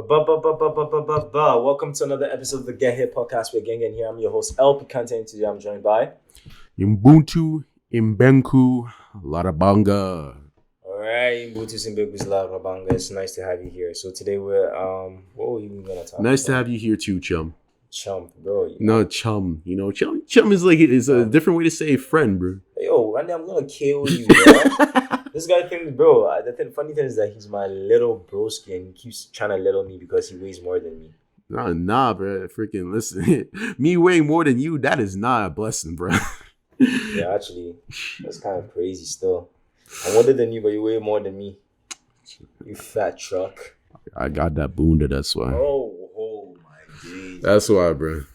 Welcome to another episode of the Get Hit podcast. We're getting here. I'm your host, El Picante, and today I'm joined by... Ubuntu, Imbenku, Larabanga. Alright, Ubuntu Simbekus Larabanga. It's nice to have you here. So today we're, what were we even going to talk about? Nice to have you here too, chum. Chum, bro. No, chum. You know, chum is like, it's a different way to say friend, bro. Yo, one day I'm going to kill you, bro. This guy thinks, bro, the funny thing is that he's my little broski and he keeps trying to little me because he weighs more than me. Nah, bro. Freaking listen. Me weighing more than you, that is not a blessing, bro. Yeah, actually, that's kind of crazy still. I'm older than you, but you weigh more than me. You fat truck. I got that boonda, that's why. Oh my days. That's why, bro.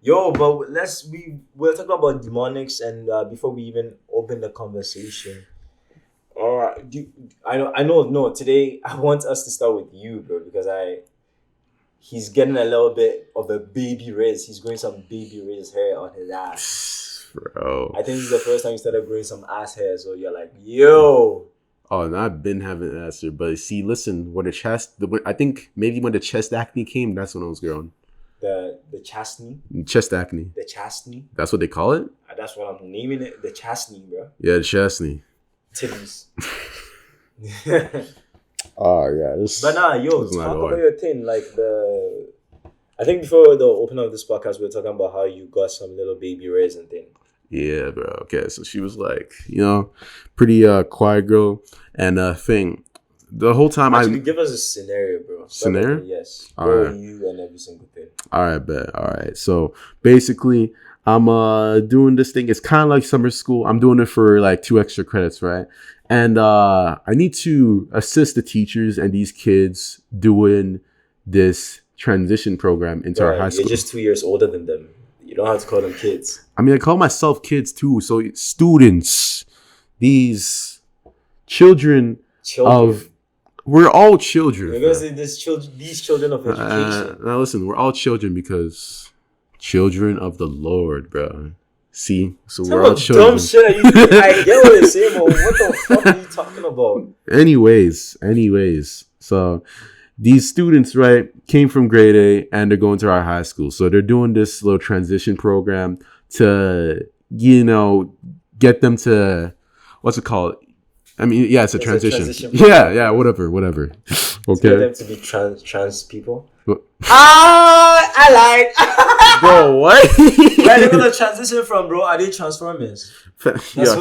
Yo, but we're talking about demonics, and before we even open the conversation, I know. No, today I want us to start with you, bro, because he's getting a little bit of a baby Riz. He's growing some baby Riz hair on his ass, bro. I think this is the first time you started growing some ass hair, so you're like, yo. Oh, and I've been having ass hair, but see, listen, I think maybe when the chest acne came, that's when I was growing. The chastity? Chest acne. The chastity? That's what they call it? That's what I'm naming it. The chastity, bro. Yeah, the chastity. Titties. Oh, yeah. But talk about your thing. I think before the opening of this podcast, we were talking about how you got some little baby rays and thing. Yeah, bro. Okay, so she was like, pretty quiet girl and thing. The whole time give us a scenario, bro. Scenario? Yes. All right. You and every single thing. All right, bet. All right. So basically, I'm doing this thing. It's kind of like summer school. I'm doing it for like 2 extra credits, right? And I need to assist the teachers and these kids doing this transition program into our high school. You're just 2 years older than them. You don't have to call them kids. I mean, I call myself kids too. So students, these children. We're all children. You're going to say these children of education. Now listen, we're all children because children of the Lord, bro. See? So we're all children. Dumb shit are you doing? I get what you're saying, but what the fuck are you talking about? Anyways. So these students, right, came from grade A and they're going to our high school. So they're doing this little transition program to, get them to, what's it called? I mean, yeah, it's a transition. Yeah, whatever. Okay. Get them to be trans people. I lied. Bro, what? Where are they gonna transition from, bro? Are they Transformers? That's what.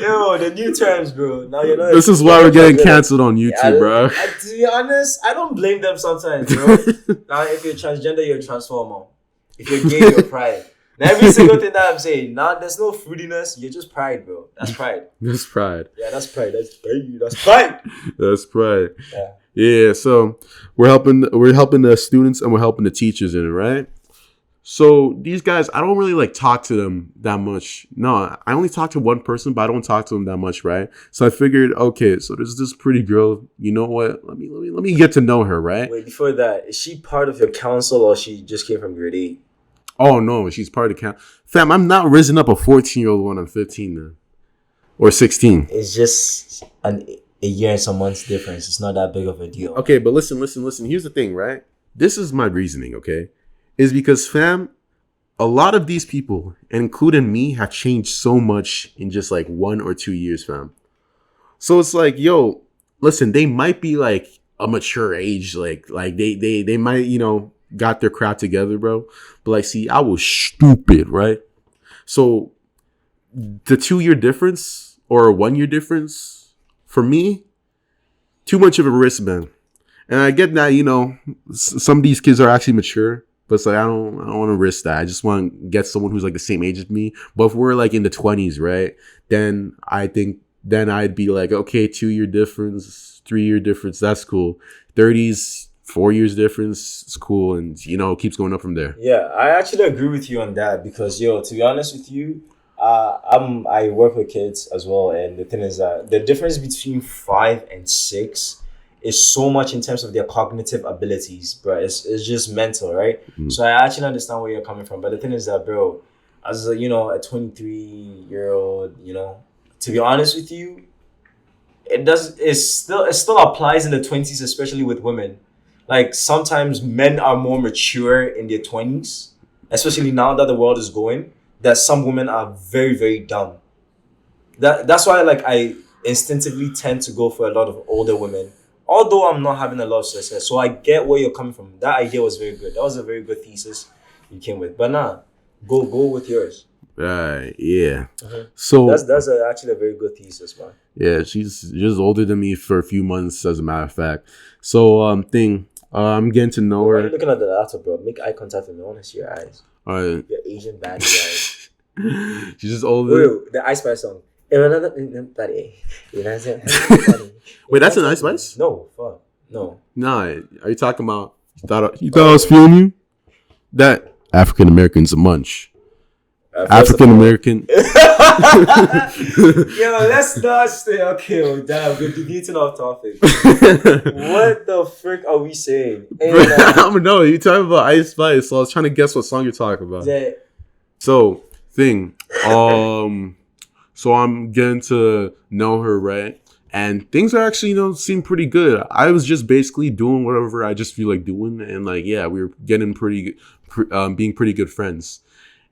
Yo, the new terms, bro. Now you know. This is why we're getting canceled on YouTube, bro. To be honest, I don't blame them sometimes, bro. Now, if you're transgender, you're a transformer. If you're gay, you're pride. Every single thing that I'm saying, there's no fruitiness. You're just pride, bro. That's pride. That's pride. Yeah, that's pride. That's pride. That's pride. Yeah. Yeah. So we're helping the students and we're helping the teachers in it, right? So these guys, I don't really talk to them that much. No, I only talk to one person, but I don't talk to them that much, right? So I figured, okay, so there's this pretty girl. You know what? Let me get to know her, right? Wait, before that, is she part of your council or she just came from grade 8? Oh, no, she's part of the count. Fam, I'm not raising up a 14-year-old when I'm 15 now. Or 16. It's just a year and some months difference. It's not that big of a deal. Okay, but listen. Here's the thing, right? This is my reasoning, okay? Is because, fam, a lot of these people, including me, have changed so much in just 1 or 2 years, fam. So it's yo, listen, they might be a mature age. They might, got their crap together, bro. But see, I was stupid, right? So the 2-year difference or a 1-year difference for me, too much of a risk, man. And I get that, some of these kids are actually mature, but it's I don't want to risk that. I just want to get someone who's the same age as me. But if we're in the 20s, right? Then I think I'd be okay, 2-year difference, 3-year difference, that's cool. 30s. 4 years difference is cool, and it keeps going up from there. Yeah, I actually agree with you on that because to be honest with you, I work with kids as well, and the thing is that the difference between 5 and 6 is so much in terms of their cognitive abilities, bro. It's just mental, right? Mm. So I actually understand where you're coming from, but the thing is that, bro, as a 23-year-old, to be honest with you, it still applies in the 20s, especially with women. Like sometimes men are more mature in their 20s, especially now that the world is going, that some women are very, very dumb. That's why like I instinctively tend to go for a lot of older women. Although I'm not having a lot of success. So I get where you're coming from. That idea was very good. That was a very good thesis you came with. But nah, go with yours. Right. Yeah. Mhm. So Actually a very good thesis, man. yeah, she's just older than me for a few months, as a matter of fact. So I'm getting to know Why are you her. looking at the laptop, bro? Make eye contact with me. I want to see your eyes. Uh, Your Asian baddie eyes. she's just older. Wait, the Ice Spice song. Buddy. Wait, that's an Ice Spice? No, fuck. No. Nah, are you talking about? You thought I was feeling you? That African American's a munch. African American. Yo, let's not stay. Okay, well, damn, we're deviating off topic. What the frick are we saying? Hey, I don't know. You talking about Ice Spice, so I was trying to guess what song you're talking about. So so I'm getting to know her, right? And things are actually, seem pretty good. I was just basically doing whatever I just feel like doing, and like, yeah, we were getting being pretty good friends.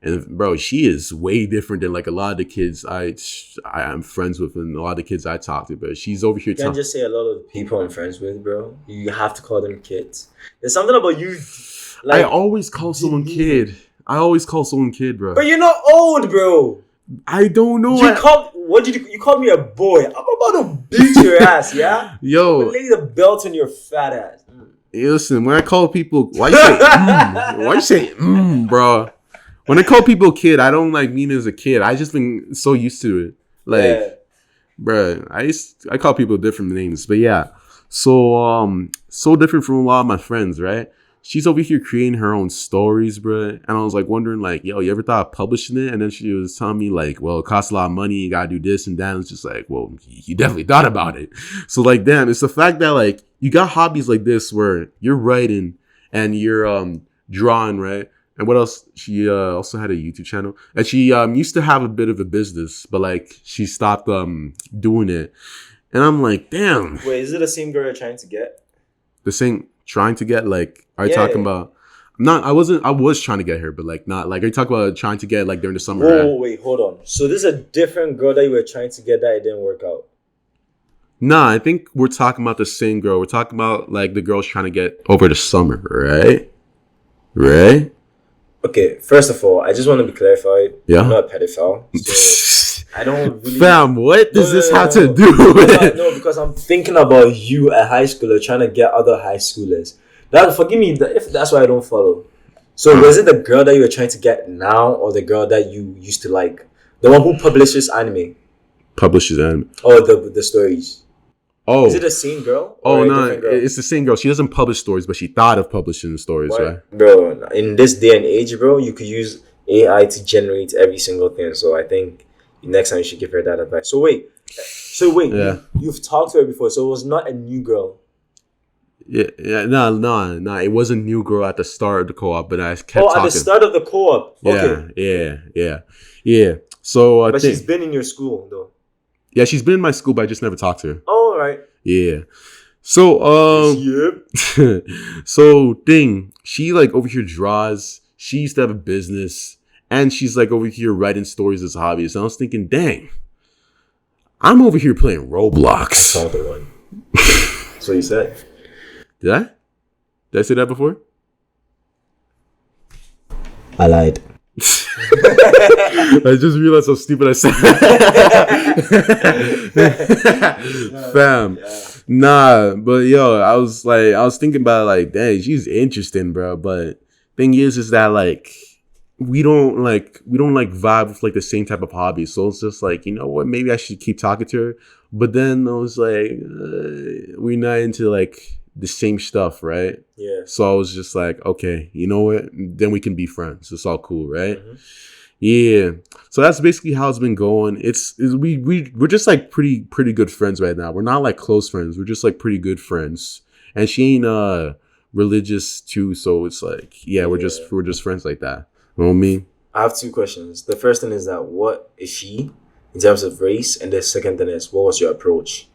And bro, she is way different than like a lot of the kids I am friends with, and a lot of the kids I talk to. But she's over here. You can't just say a lot of people I'm friends with, bro. You have to call them kids. There's something about you. Like, I always call someone kid. Bro. But you're not old, bro. I don't know. You called me a boy. I'm about to beat your ass, yeah? Yo. Lay the belt on your fat ass. Hey, listen, when I call people, why you say bro? When I call people kid, I don't like mean as a kid. I just been so used to it. Like, yeah. Bro, I call people different names. But yeah. So different from a lot of my friends, right? She's over here creating her own stories, bro. And I was like wondering, like, yo, you ever thought of publishing it? And then she was telling me, like, well, it costs a lot of money. You gotta do this and that. And it's just like, well, you definitely thought about it. So, like, damn, it's the fact that, like, you got hobbies like this where you're writing and you're drawing, right? And what else? She also had a YouTube channel. And she used to have a bit of a business, but, like, she stopped doing it. And I'm like, damn. Wait, is it the same girl you're trying to get? The same... Trying to get, like, are you talking about? I was trying to get her, but like not like, are you talking about trying to get like during the summer? Whoa, wait, hold on. So this is a different girl that you were trying to get that it didn't work out? Nah, I think we're talking about the same girl. We're talking about like the girls trying to get over the summer, right? Right? Okay, first of all, I just want to be clarified. Yeah. I'm not a pedophile. So I don't really... Fam, what does this have to do with it? No, because I'm thinking about you, a high schooler, trying to get other high schoolers. Forgive me if that's why I don't follow. So was it the girl that you were trying to get now, or the girl that you used to like? The one who publishes anime? Publishes anime. Oh, the stories. Oh. Is it the same girl? Oh, no, it's the same girl. She doesn't publish stories, but she thought of publishing the stories, right? Bro, in this day and age, bro, you could use AI to generate every single thing. So I think next time you should give her that advice. So wait, yeah. You've talked to her before, so it was not a new girl. Yeah, no. It was a new girl at the start of the co-op, but I kept talking. At the start of the co-op. Okay. Yeah. So but she's been in your school though. Yeah, she's been in my school, but I just never talked to her. Oh, all right. Yeah. So yep. So she like over here draws. She used to have a business. And she's like over here writing stories as a hobby. And I was thinking, dang, I'm over here playing Roblox. That's the one. That's what you said. Did I? Did I say that before? I lied. I just realized how stupid I said. Fam. Yeah. Nah, but yo, I was thinking about like, dang, she's interesting, bro. But thing is that like, we don't vibe with like the same type of hobby. So it's just like, you know what, maybe I should keep talking to her. But then I was like, we're not into like the same stuff, right? Yeah. So I was just like, okay, you know what? Then we can be friends. It's all cool, right? Mm-hmm. Yeah. So that's basically how it's been going. We're just like pretty good friends right now. We're not like close friends. We're just like pretty good friends. And she ain't religious too, so it's like, we're just friends like that. You know what I mean? I have two questions. The first thing is that what is she in terms of race? And the second thing is, what was your approach?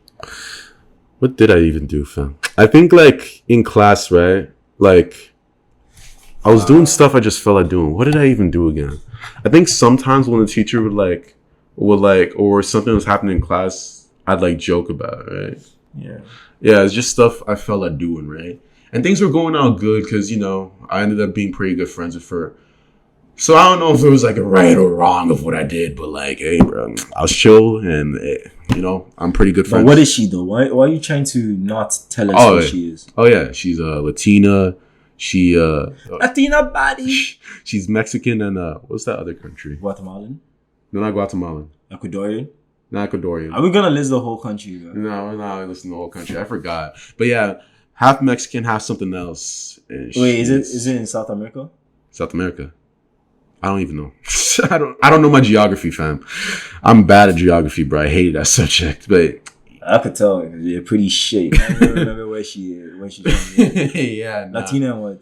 What did I even do, fam? I think like in class, right? Like I was doing stuff I just felt like doing. What did I even do again? I think sometimes when the teacher would or something was happening in class, I'd like joke about it, right? Yeah. Yeah, it's just stuff I felt like doing, right? And things were going out good because, I ended up being pretty good friends with her. So I don't know if it was like a right or wrong of what I did, but like, hey, bro, I was chill and, I'm pretty good friends. But what is she though? Why are you trying to not tell us what she is? Oh, yeah. She's Latina. She, Latina body. She's Mexican and, what's that other country? Guatemalan? No, not Guatemalan. Ecuadorian? Not Ecuadorian. Are we going to list the whole country? Bro? No, we're not listing the whole country. I forgot. But yeah, half Mexican, half something else. Wait, is it in South America? South America. I don't even know. I don't know my geography, fam. I'm bad at geography, bro. I hate that subject, but I could tell you're pretty shit. I don't remember where she is. When she yeah, nah. Latina and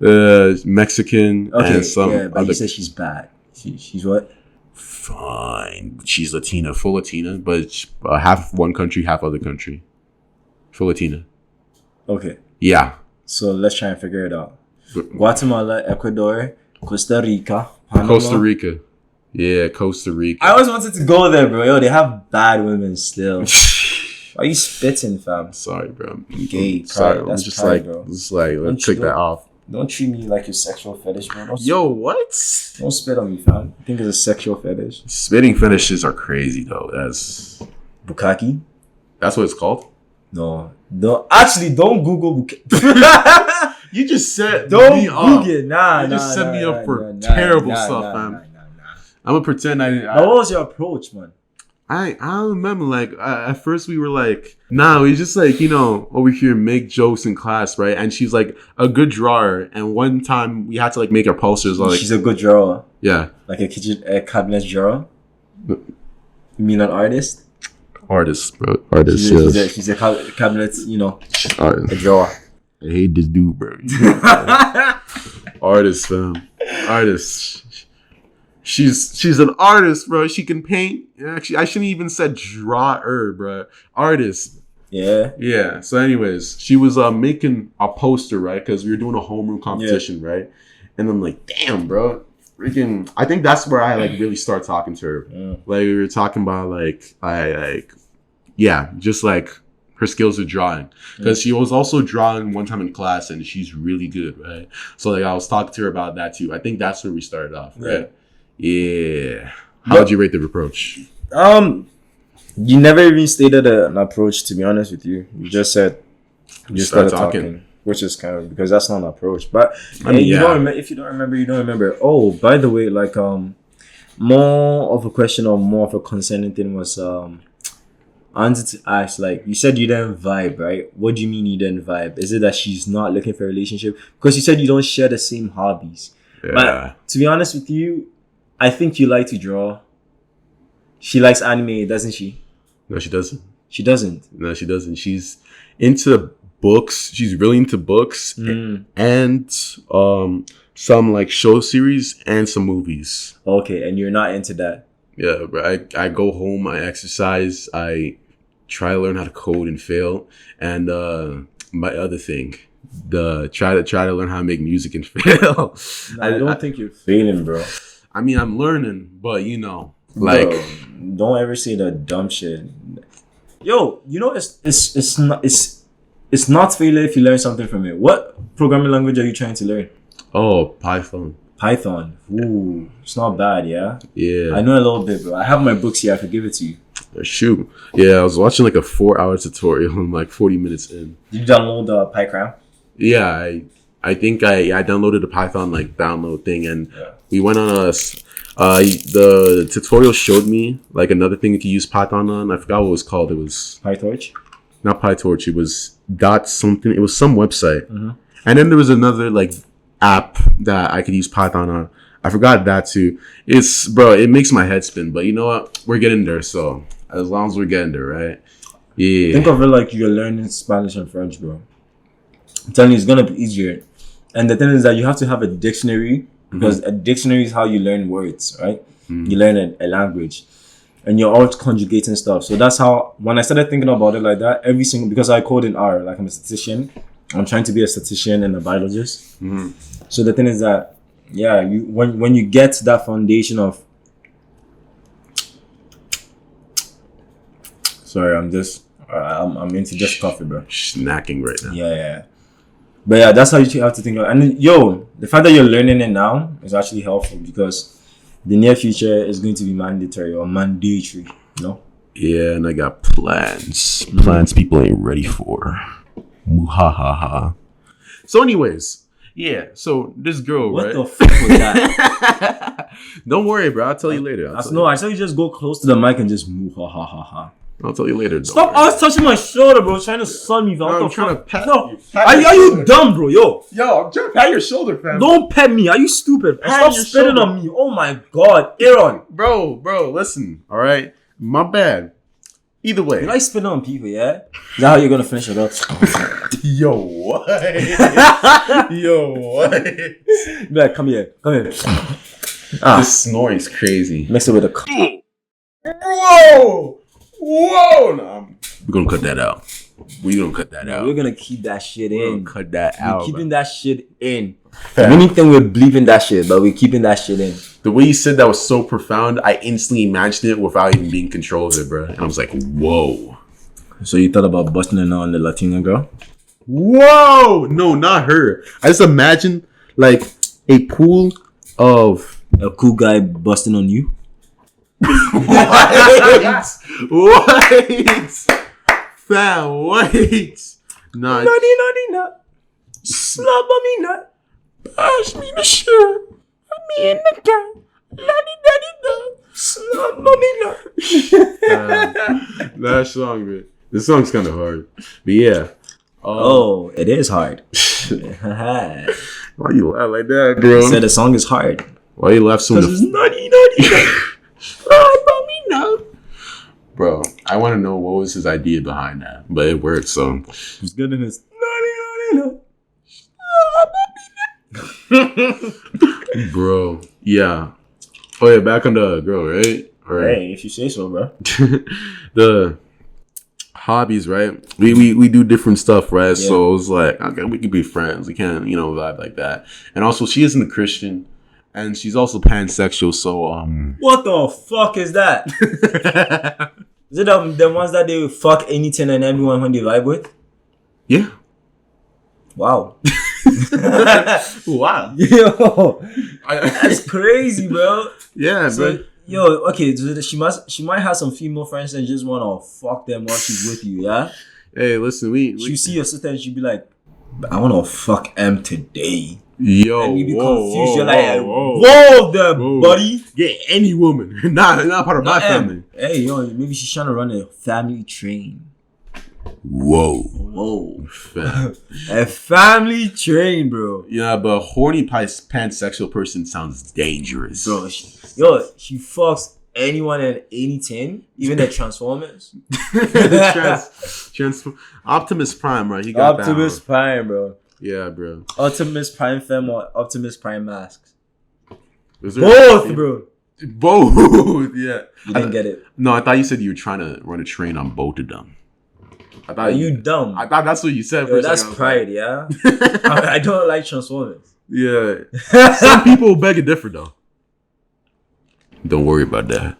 what? Mexican. Okay, and some yeah, but other... you said she's bad. She's what? Fine. She's Latina, full Latina, but half one country, half other country. Full Latina. Okay. Yeah. So let's try and figure it out. Guatemala, Ecuador, Costa Rica, Panama. Costa Rica. Yeah, Costa Rica. I always wanted to go there, bro. Yo, they have bad women still. Why are you spitting, fam? Sorry, bro. Gay, pride. Sorry, That's just pride, bro. Let's take that off. Don't treat me like your sexual fetish, bro. Yo, what? Don't spit on me, fam. I think it's a sexual fetish. Spitting fetishes are crazy, though. That's Bukkake? That's what it's called? No. Actually, don't Google Bukkake. You just set don't me Google up. it. Nah, you just set me up for terrible stuff, fam. I'm gonna pretend What was your approach, man? I don't remember. Like at first we were like, nah, we just like over here make jokes in class, right? And she's like a good drawer. And one time we had to like make our posters. Like she's a good drawer. Yeah, like a cabinet drawer. You mean an artist? Artist, bro. Artist. She's a cabinet. Artist. A drawer. I hate this dude, bro. Artist, fam. Artist. She's an artist, bro. She can paint. Actually, I shouldn't even said drawer, bro. Artist. Yeah. Yeah. So, anyways, she was making a poster, right? Because we were doing a homeroom competition, right? And I'm like, damn, bro. Freaking. I think that's where I like really start talking to her. Yeah. Like we were talking about just like her skills of drawing, because she was also drawing one time in class and she's really good, right? So like I was talking to her about that too. I think that's where we started off, right? Yeah. How would you rate the approach? You never even stated an approach, to be honest with you. You just said you just started talking, which is kind of, because that's not an approach. But I mean, if you don't remember, you don't remember. Oh, by the way, like more of a question or more of a concerning thing was I wanted to ask, like, you said you didn't vibe, right? What do you mean you didn't vibe? Is it that she's not looking for a relationship? Because you said you don't share the same hobbies. Yeah. But to be honest with you, I think you like to draw. She likes anime, doesn't she? No, she doesn't. She doesn't? No, she doesn't. She's into books. She's really into books and some like show series and some movies. Okay, and you're not into that? Yeah, but I go home, I exercise, I try to learn how to code and fail, and my other thing, try to learn how to make music and fail. No, I don't think you're failing, bro. I mean, I'm learning, but bro, don't ever say that dumb shit. Yo, it's not failure if you learn something from it. What programming language are you trying to learn? Oh, Python. Python. Ooh, it's not bad, yeah? Yeah. I know a little bit, bro. I have my books here. I could give it to you. Shoot. Yeah, I was watching like a 4-hour tutorial. I'm like 40 minutes in. Did you download the PyCram? Yeah, I think I downloaded the Python like download thing, and we went on the tutorial showed me like another thing you could use Python on. I forgot what it was called. It was PyTorch? Not PyTorch. It was dot something. It was some website. Mm-hmm. And then there was another like app that I could use Python on. I forgot that too. It makes my head spin, but you know what? We're getting there. So as long as we're getting there, right? Yeah. Think of it like you're learning Spanish and French, bro. I'm telling you, it's gonna be easier. And the thing is that you have to have a dictionary, because a dictionary is how you learn words, right? Mm-hmm. You learn a language. and you're all conjugating stuff. So that's how, when I started thinking about it like that, every single, because I code in R, like I'm a statistician, I'm trying to be a statistician and a biologist. Mm-hmm. So the thing is that, yeah, you when you get that foundation of, sorry, I'm into just coffee, bro. Snacking right now. Yeah. But yeah, that's how you have to think of it. And then, the fact that you're learning it now is actually helpful because the near future is going to be mandatory or mandatory, you know? Yeah, and I got plans. Plans people ain't ready for. Muhahaha. So anyways, yeah, so this girl, What right? the fuck was that? Don't worry, bro. I'll tell you later. I saw you just go close to the mic and just move, ha ha ha ha. I'll tell you later. Stop always touching my shoulder, bro. Trying to sun me, fam. I'm trying to pat No. you. Are you dumb, bro? Yo, I'm trying to pat your shoulder, fam. don't pet me. Are you stupid? Pat Stop your spitting shoulder. on me. Oh my god, Aaron. Bro, listen. All right, my bad. Either way. You like spitting on people, yeah? Is that how you're gonna finish it up? Yo, what? Yo, what? Be like, come here. This snoring is crazy. Mix it with a. Whoa! No, we're gonna cut that out. We're gonna keep that shit in. Cut that We're out. keeping that shit in. The only thing we're bleeping that shit, but we're keeping that shit in. The way you said that was so profound, I instantly imagined it without even being in control of it, bro. And I was like, whoa. So you thought about busting it on the Latina girl? Whoa! No, not her. I just imagine like a pool of A cool guy busting on you? Wait! Fam, wait! Nah. Naughty. Slap on me, nut. Pass me the shirt. Me in the car. Slap on me, nut. That song, man. This song's kind of hard. But yeah. Oh, it is hard. Why you laugh like that, bro? I said the song is hard. Why you laugh so much? Because it's naughty. Bro, I want to know what was his idea behind that, but it worked. So He's good in his naughty. bro, yeah. Oh yeah, back on the girl, right? All right. Hey, if you say so, bro. The hobbies, right? We do different stuff, right? Yeah. So it was like, okay, we could be friends. We can't, vibe like that. And also, she isn't a Christian, and she's also pansexual. So What the fuck is that? Is it the ones that they fuck anything and everyone when they vibe with? yeah. Wow. Wow. Yo, that's crazy, bro. Yeah, So, bro. yo, okay, so she might have some female friends that just wanna fuck them while she's with you, yeah? Hey, listen, She see your sister and she be like, I wanna fuck M today. yo, And you be whoa, confused. whoa, You're like, whoa, whoa there, whoa. buddy. Yeah, any woman, not part of my Not M. family. Hey, yo, maybe she's trying to run a family train. Whoa, fam. A family train, bro. Yeah, but horny pansexual person sounds dangerous. Bro, she fucks anyone and anything, even the Transformers. Optimus Prime, right? He got Optimus that Prime, bro. one. Yeah, bro. Optimus Prime Femme or Optimus Prime Masks. Is there Both, bro. Both, yeah. You didn't get it. No, I thought you said you were trying to run a train on both of them. Are you dumb? I thought that's what you said. Yo, for a that's second. pride, yeah? I don't like Transformers. Yeah. Some people beg to differ, though. Don't worry about that.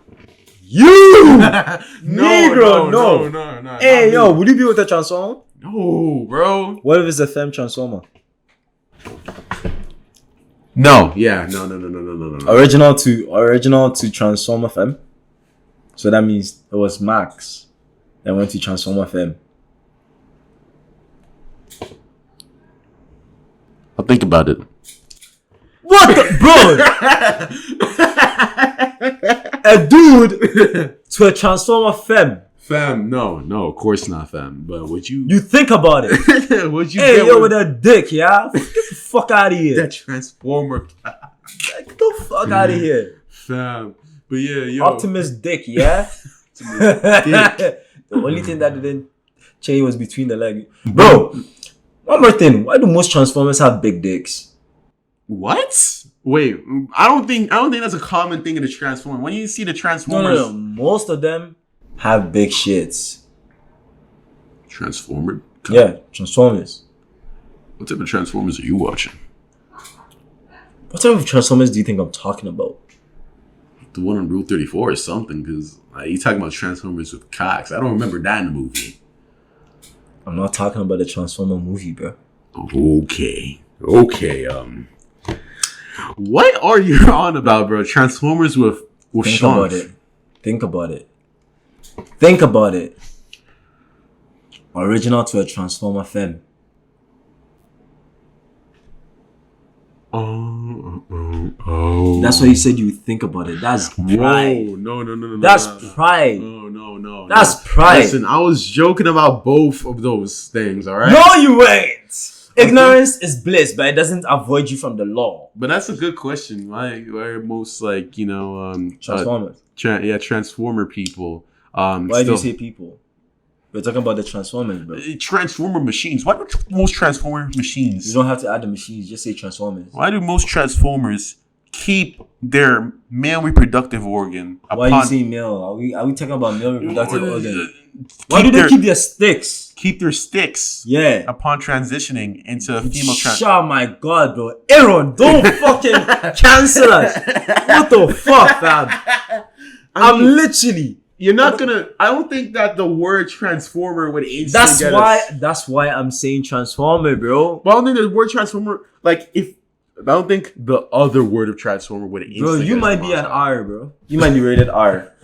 You! No. Hey, yo, would you be with a Transformer? No, bro. What if it's a femme Transformer? No. Yeah. No. Original to Transformer femme. So that means it was Max that went to Transformer femme. I'll think about it. What the bro? A dude to a Transformer femme. Fam, no, of course not, fam. But would you? You think about it. Would you? Hey, get yo, with a dick, yeah? Get the fuck out of here. that Transformer, Get the fuck out of here. fam. But yeah, yo. Optimus dick, yeah? The only thing that didn't change was between the leg. Bro, one more thing. Why do most Transformers have big dicks? What? Wait, I don't think that's a common thing in the Transformers. When you see the Transformers, No. Most of them have big shits. Transformer. Yeah, Transformers. What type of Transformers are you watching? What type of Transformers do you think I'm talking about? The one on Rule 34 or something, because you talking about Transformers with cocks. I don't remember that in the movie. I'm not talking about the Transformer movie, bro. Okay. What are you on about, bro? Transformers with Think Sean. about it. Think about it. Original to a Transformer film. Oh. That's why you said you think about it. That's pride. Whoa, no. That's pride. No. That's pride. Listen, I was joking about both of those things, all right? No, you ain't. Ignorance is bliss, but it doesn't avoid you from the law. But that's a good question. Why are most Transformers. Transformer people. Why do you say people? We're talking about the Transformers, bro. Transformer machines. Why do most Transformer machines? You don't have to add the machines. Just say Transformers. Why do most Transformers keep their male reproductive organ? Why are you saying male? Are we talking about male reproductive organ? Why do they keep their sticks? Keep their sticks. Yeah. Upon transitioning into a female Oh my god, bro. Aaron, don't fucking cancel us. What the fuck, fam? I'm literally. You're not gonna. I don't think that the word transformer would instantly get us. That's why I'm saying transformer, bro. But I don't think the word transformer, I don't think the other word of transformer would instantly. Bro, you might be an R, bro. You might be rated R.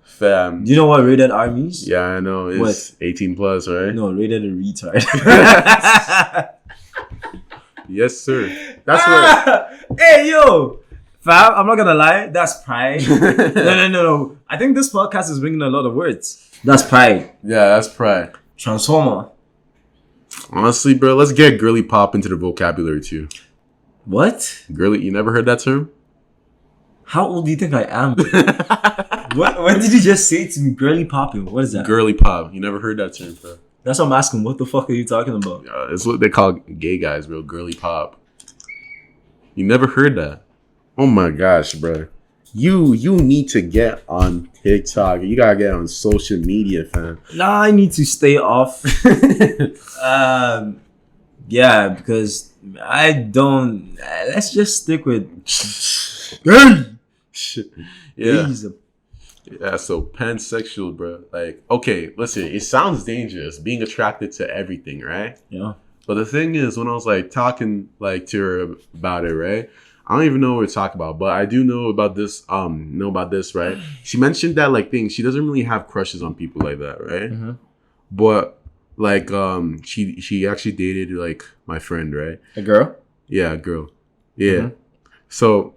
Fam. Do you know what rated R means? Yeah, I know. It's 18 plus, right? No, rated a retard. Yes, sir. That's what. Hey, yo. Fam, I'm not gonna lie, that's pride. No. I think this podcast is bringing a lot of words. That's pride. Yeah, that's pride. Transformer. Honestly, bro, let's get girly pop into the vocabulary too. What? Girly, you never heard that term? How old do you think I am? What did you just say to me? Girly popping. What is that? Girly pop. You never heard that term, bro? That's what I'm asking. What the fuck are you talking about? It's what they call gay guys, bro. Girly pop. You never heard that? Oh my gosh, bro. You need to get on TikTok. You gotta get on social media, fam. Nah, I need to stay off. Yeah, because I don't. Let's just stick with. Yeah. Yeah, so pansexual, bro. Okay, listen, it sounds dangerous being attracted to everything, right? Yeah. But the thing is, when I was talking to her about it, right? I don't even know what we're talking about, but I do know about this. Right? She mentioned that thing. She doesn't really have crushes on people like that, right? Mm-hmm. But she actually dated my friend, right? A girl? Yeah, a girl. Yeah. Mm-hmm. So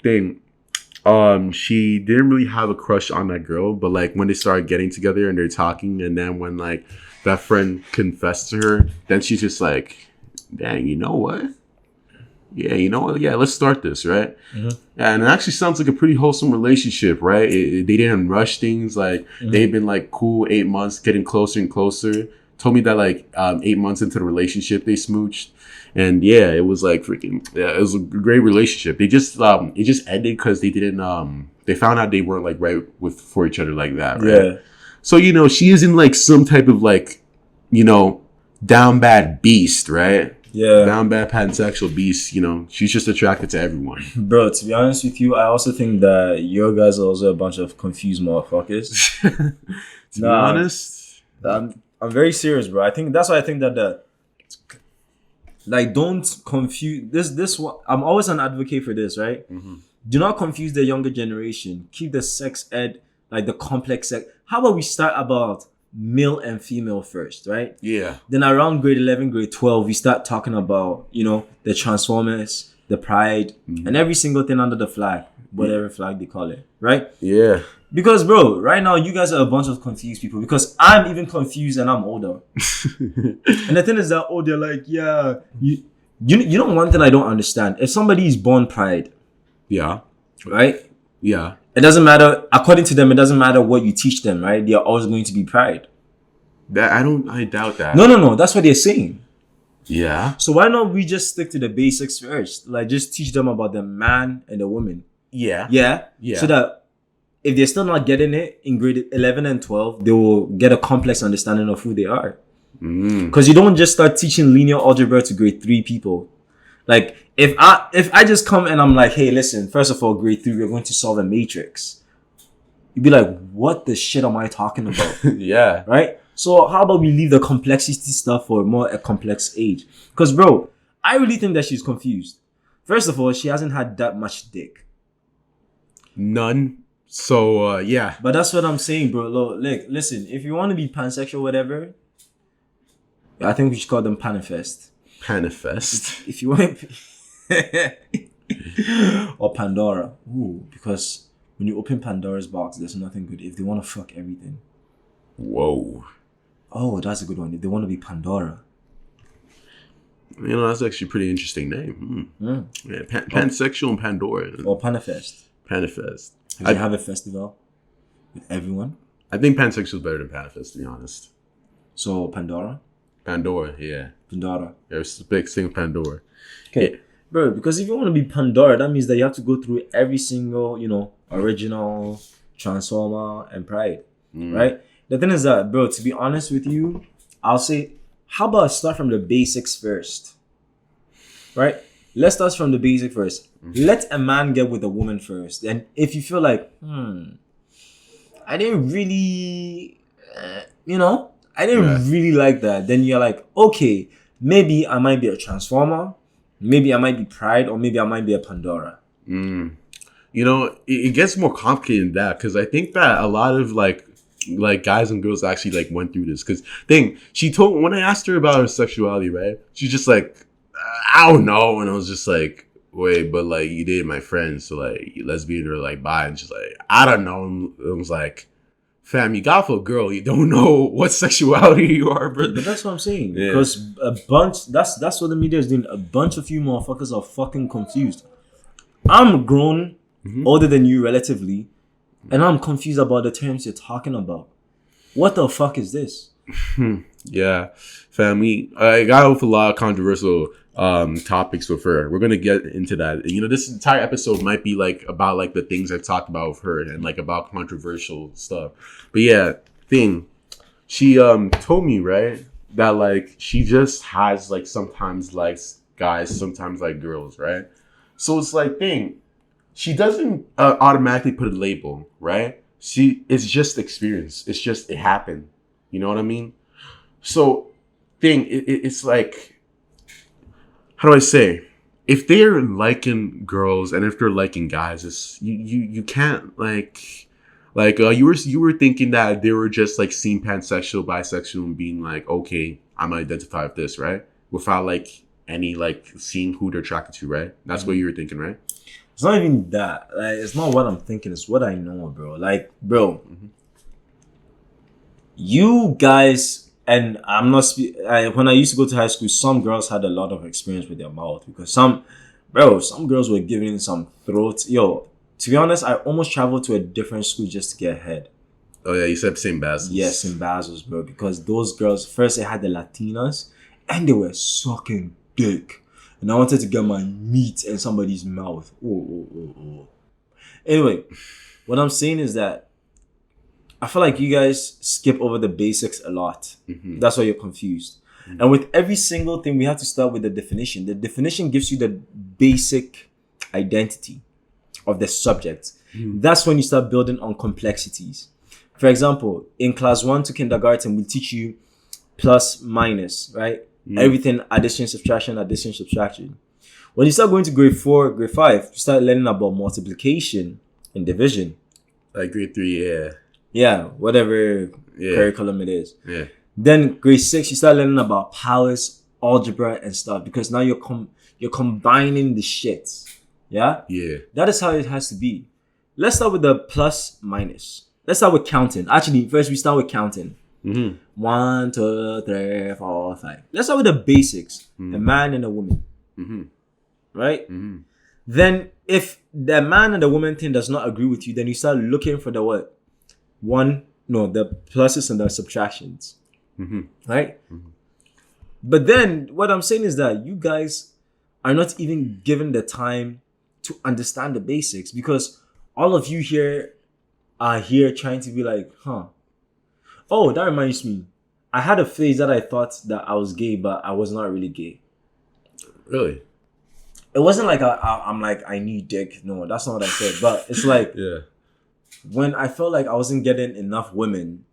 she didn't really have a crush on that girl, but when they started getting together and they're talking, and then when that friend confessed to her, then she's just dang, you know what? Yeah, you know what? Yeah, let's start this, right? Mm-hmm. And it actually sounds like a pretty wholesome relationship, right? They didn't rush things. Mm-hmm. They've been cool 8 months, getting closer and closer. Told me that 8 months into the relationship, they smooched. And yeah, it was it was a great relationship. They just it just ended because they didn't they found out they weren't right for each other like that, right? Yeah. So she isn't some type of down bad beast, right? Yeah. Down bad pansexual beast, she's just attracted to everyone. Bro, to be honest with you, I also think that your guys are also a bunch of confused motherfuckers. To be honest, I'm very serious, bro. I think that's why I think that don't confuse this one. I'm always an advocate for this, right? Mm-hmm. Do not confuse the younger generation. Keep the sex ed, the complex sex. How about we start about male and female first, right? Yeah. Then around grade 11, grade 12, we start talking about, the Transformers, the Pride, mm-hmm. and every single thing under the flag, whatever flag they call it, right? Yeah. Because, bro, right now, you guys are a bunch of confused people because I'm even confused and I'm older. And the thing is that, they're yeah, you know one thing I don't understand. If somebody is born Pride, yeah, right? Yeah. It doesn't matter, according to them, it doesn't matter what you teach them, right? They are always going to be Pride. I doubt that. No, that's what they're saying. Yeah. So why not we just stick to the basics first? Like just teach them about the man and the woman. Yeah. Yeah. Yeah. So that if they're still not getting it in grade 11 and 12, they will get a complex understanding of who they are. Because you don't just start teaching linear algebra to grade 3 people. Like if I just come and I'm like, hey, listen, first of all, grade 3, we're going to solve a matrix. You'd be like, what the shit am I talking about? Yeah. Right? So how about we leave the complexity stuff for a complex age? Because bro, I really think that she's confused. First of all, she hasn't had that much dick. None. So yeah. But that's what I'm saying, bro. Look, listen, if you want to be pansexual, whatever, I think we should call them panifest. Panifest. If you want or Pandora. Ooh, because when you open Pandora's box, there's nothing good. If they want to fuck everything. Whoa. Oh, that's a good one. If they want to be Pandora. You know, that's actually a pretty interesting name. Yeah, pansexual and Pandora. Or Panifest. Panifest. If you have a festival with everyone. I think pansexual is better than panifest, to be honest. So Pandora? Pandora, yeah. Pandora. There's a big thing of Pandora. Okay. Yeah. Bro, because if you want to be Pandora, that means that you have to go through every single, original, Transformer, and Pride. Right? The thing is that, bro, to be honest with you, I'll say, how about I start from the basics first? Right? Let's start from the basic first. Let a man get with a woman first. And if you feel like, I didn't really, I didn't really like that. Then you're like, okay, maybe I might be a Transformer. Maybe I might be Pride, or maybe I might be a Pandora. You know, it gets more complicated than that, because I think that a lot of like guys and girls actually went through this. Because when I asked her about her sexuality, right? She's just like, I don't know, and I was just like, wait, but you dated my friend, so lesbian or bi, and she's like, I don't know. And I was like, fam, you got for a girl, you don't know what sexuality you are, bro. But that's what I'm saying. Yeah. Because that's what the media is doing. A bunch of you motherfuckers are fucking confused. I'm grown, older than you relatively, and I'm confused about the terms you're talking about. What the fuck is this? Yeah, family. I got with a lot of controversial topics with her. We're gonna get into that. You know, this entire episode might be about the things I've talked about with her and about controversial stuff. But yeah, she told me, right, that she just has sometimes likes guys, sometimes like girls, right? So it's she doesn't automatically put a label, right? It's just experience. It's just it happened. You know what I mean? So it's how do I say? If they're liking girls and if they're liking guys, it's you can't you were thinking that they were just seeing pansexual, bisexual, and being okay, I'm gonna identify with this, right? Without any seeing who they're attracted to, right? That's what you were thinking, right? It's not even that. It's not what I'm thinking. It's what I know, bro. Bro, you guys, and I'm not. When I used to go to high school, some girls had a lot of experience with their mouth because some girls were giving some throat. Yo, to be honest, I almost traveled to a different school just to get ahead. Oh yeah, you said St. Basil's. Yes, St. Basil's, bro. Because those girls, first they had the Latinas, and they were sucking dick. And I wanted to get my meat in somebody's mouth. Oh. Anyway, what I'm saying is that I feel like you guys skip over the basics a lot. That's why you're confused. And with every single thing, we have to start with the definition. The definition gives you the basic identity of the subject. That's when you start building on complexities. For example, in class 1 to kindergarten, we teach you plus, minus, right? Everything, addition, subtraction. When you start going to grade 4, grade 5, you start learning about multiplication and division. Grade 3, yeah. Yeah, whatever curriculum it is. Yeah. Then grade 6, you start learning about powers, algebra, and stuff because now you're combining the shit. Yeah? Yeah. That is how it has to be. Let's start with the plus, minus. Let's start with counting. Actually, first we start with counting. 1, 2, 3, 4, 5. Let's start with the basics. The man and the woman. Right? Then if the man and the woman thing does not agree with you, then you start looking for the what? The pluses and the subtractions. Right? But then what I'm saying is that you guys are not even given the time to understand the basics, because all of you here are here trying to be like, huh. Oh, that reminds me. I had a phase that I thought that I was gay, but I was not really gay. Really? It wasn't like I'm like, I need dick. No, that's not what I said. But it's like Yeah. when I felt like I wasn't getting enough women,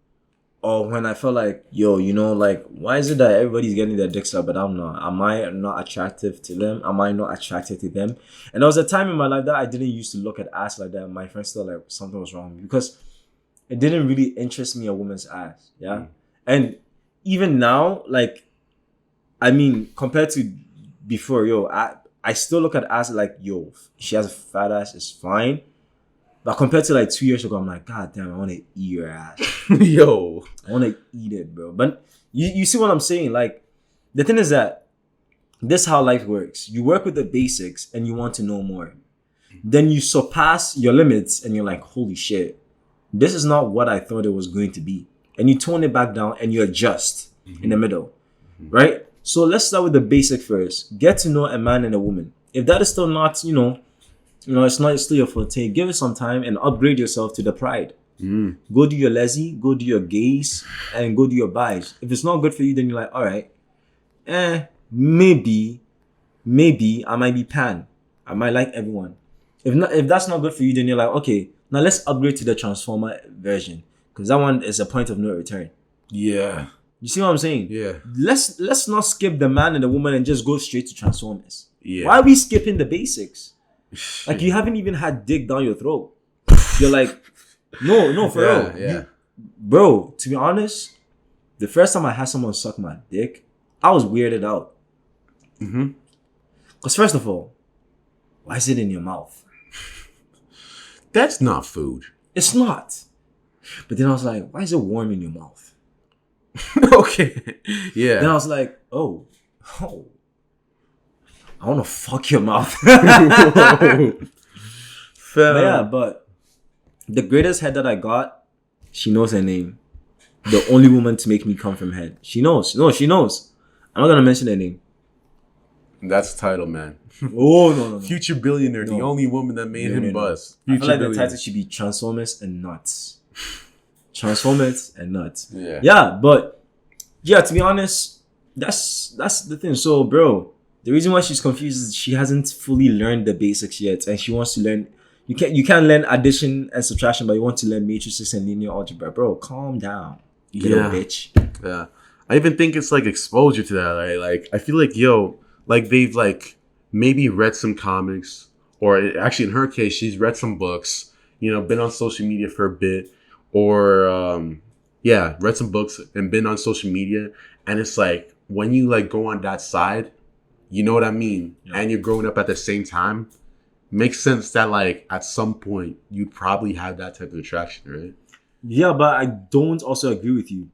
or when I felt like, yo, you know, like, why is it that everybody's getting their dicks up, but I'm not? Am I not attractive to them? Am I not attracted to them? And there was a time in my life that I didn't used to look at ass like that. My friends thought like something was wrong with me, because it didn't really interest me a woman's ass. Yeah. And even now, like, I mean, compared to before, yo, I still look at ass like, yo, she has a fat ass, it's fine. But compared to like 2 years ago, I'm like, God damn, I want to eat your ass. Yo. I want to eat it, bro. But you see what I'm saying? Like, the thing is that this is how life works. You work with the basics and you want to know more. Then you surpass your limits and you're like, holy shit, this is not what I thought it was going to be. And you tone it back down and you adjust in the middle, right? So let's start with the basic first. Get to know a man and a woman. If that is still not, it's not still your forte, give it some time and upgrade yourself to the pride. Go do your lesi, go do your gays, and go do your bis. If it's not good for you, then you're like, all right, maybe I might be pan. I might like everyone. If that's not good for you, then you're like, okay, now let's upgrade to the transformer version, because that one is a point of no return. Yeah. You see what I'm saying? Yeah. Let's not skip the man and the woman and just go straight to transformers. Yeah. Why are we skipping the basics? Like, you haven't even had dick down your throat. You're like, no, for real. Yeah. Bro, to be honest, the first time I had someone suck my dick, I was weirded out. Because first of all, why is it in your mouth? That's not food. It's not. But then I was like, why is it warm in your mouth? Okay. Yeah. Then I was like, oh, I want to fuck your mouth. But the greatest head that I got, she knows her name. The only woman to make me come from head. She knows. No, she knows. I'm not going to mention her name. That's the title, man. Oh, no. Future billionaire, the only woman that made him buzz. I feel like the title should be Transformers and Nuts. Transformers and Nuts. Yeah. Yeah, but yeah, to be honest, that's the thing. So, bro, the reason why she's confused is she hasn't fully learned the basics yet, and she wants to learn. You can't learn addition and subtraction, but you want to learn matrices and linear algebra, bro. Calm down, you little bitch. Yeah, I even think it's like exposure to that. Right? Like, I feel like like they've like maybe read some comics, or actually in her case, she's read some books. Been on social media for a bit, or read some books and been on social media, and it's like when you like go on that side, you know what I mean, and you're growing up at the same time. Makes sense that like at some point you'd probably have that type of attraction, right? Yeah, but I don't also agree with you.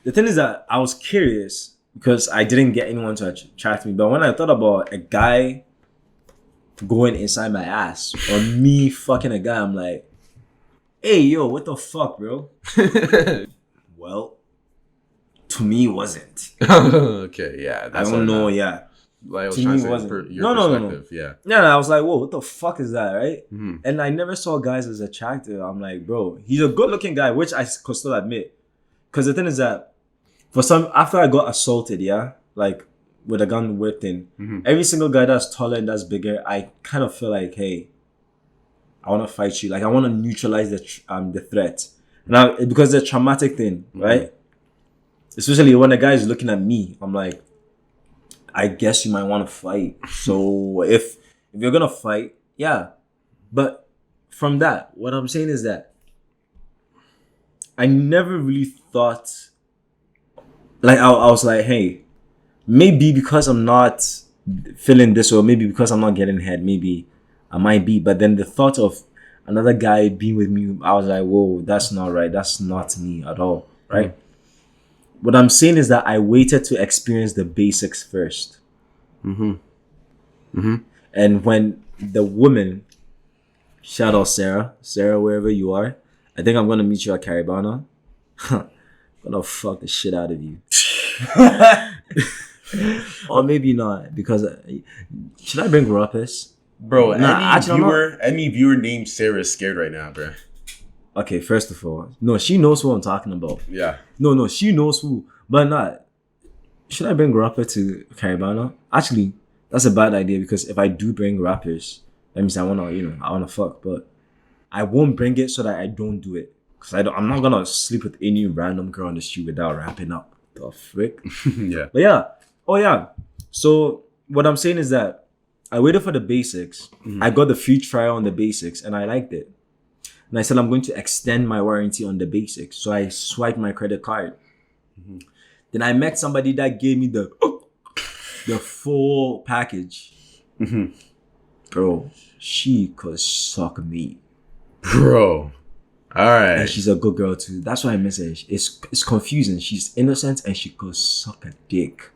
The thing is that I was curious because I didn't get anyone to attract me. But when I thought about a guy going inside my ass or me fucking a guy, I'm like, hey, yo, what the fuck, bro? Well, to me, it wasn't. Okay, yeah. I don't know, yeah. Like I was To trying me, to it say wasn't. your No. perspective, yeah. Yeah, I was like, whoa, what the fuck is that, right? And I never saw guys as attractive. I'm like, bro, he's a good looking guy, which I could still admit. Because the thing is that after I got assaulted, yeah, like with a gun whipped in, every single guy that's taller and that's bigger, I kind of feel like, hey, I want to fight you. Like, I want to neutralize the threat. Now, because it's a traumatic thing, right? Especially when a guy is looking at me, I'm like, I guess you might want to fight. So if you're gonna fight, yeah. But from that, what I'm saying is that I never really thought, like, I was like, hey, maybe because I'm not feeling this, or maybe because I'm not getting head, maybe I might be. But then the thought of another guy being with me, I was like, whoa, that's not right. That's not me at all, right? What I'm saying is that I waited to experience the basics first. And when the woman, shout out Sarah, wherever you are, I think I'm going to meet you at Caribana. I'm going to fuck the shit out of you. Or maybe not, because should I bring Rapis? Bro, Nah, actually, I'm not. any viewer named Sarah is scared right now, bro. Okay, first of all, no, she knows who I'm talking about. Yeah. No, she knows who, but not. Should I bring rapper to Caribana? Actually, that's a bad idea because if I do bring rappers, that means I wanna fuck, but I won't bring it so that I don't do it. Cause I'm not gonna sleep with any random girl on the street without wrapping up. The frick. Yeah. But yeah, oh yeah. So what I'm saying is that I waited for the basics. I got the free trial on the basics, and I liked it. And I said I'm going to extend my warranty on the basics. So I swiped my credit card. Then I met somebody that gave me the full package. Bro, she could suck me. Bro. All right. And she's a good girl too. That's why I miss her. It's confusing. She's innocent and she could suck a dick.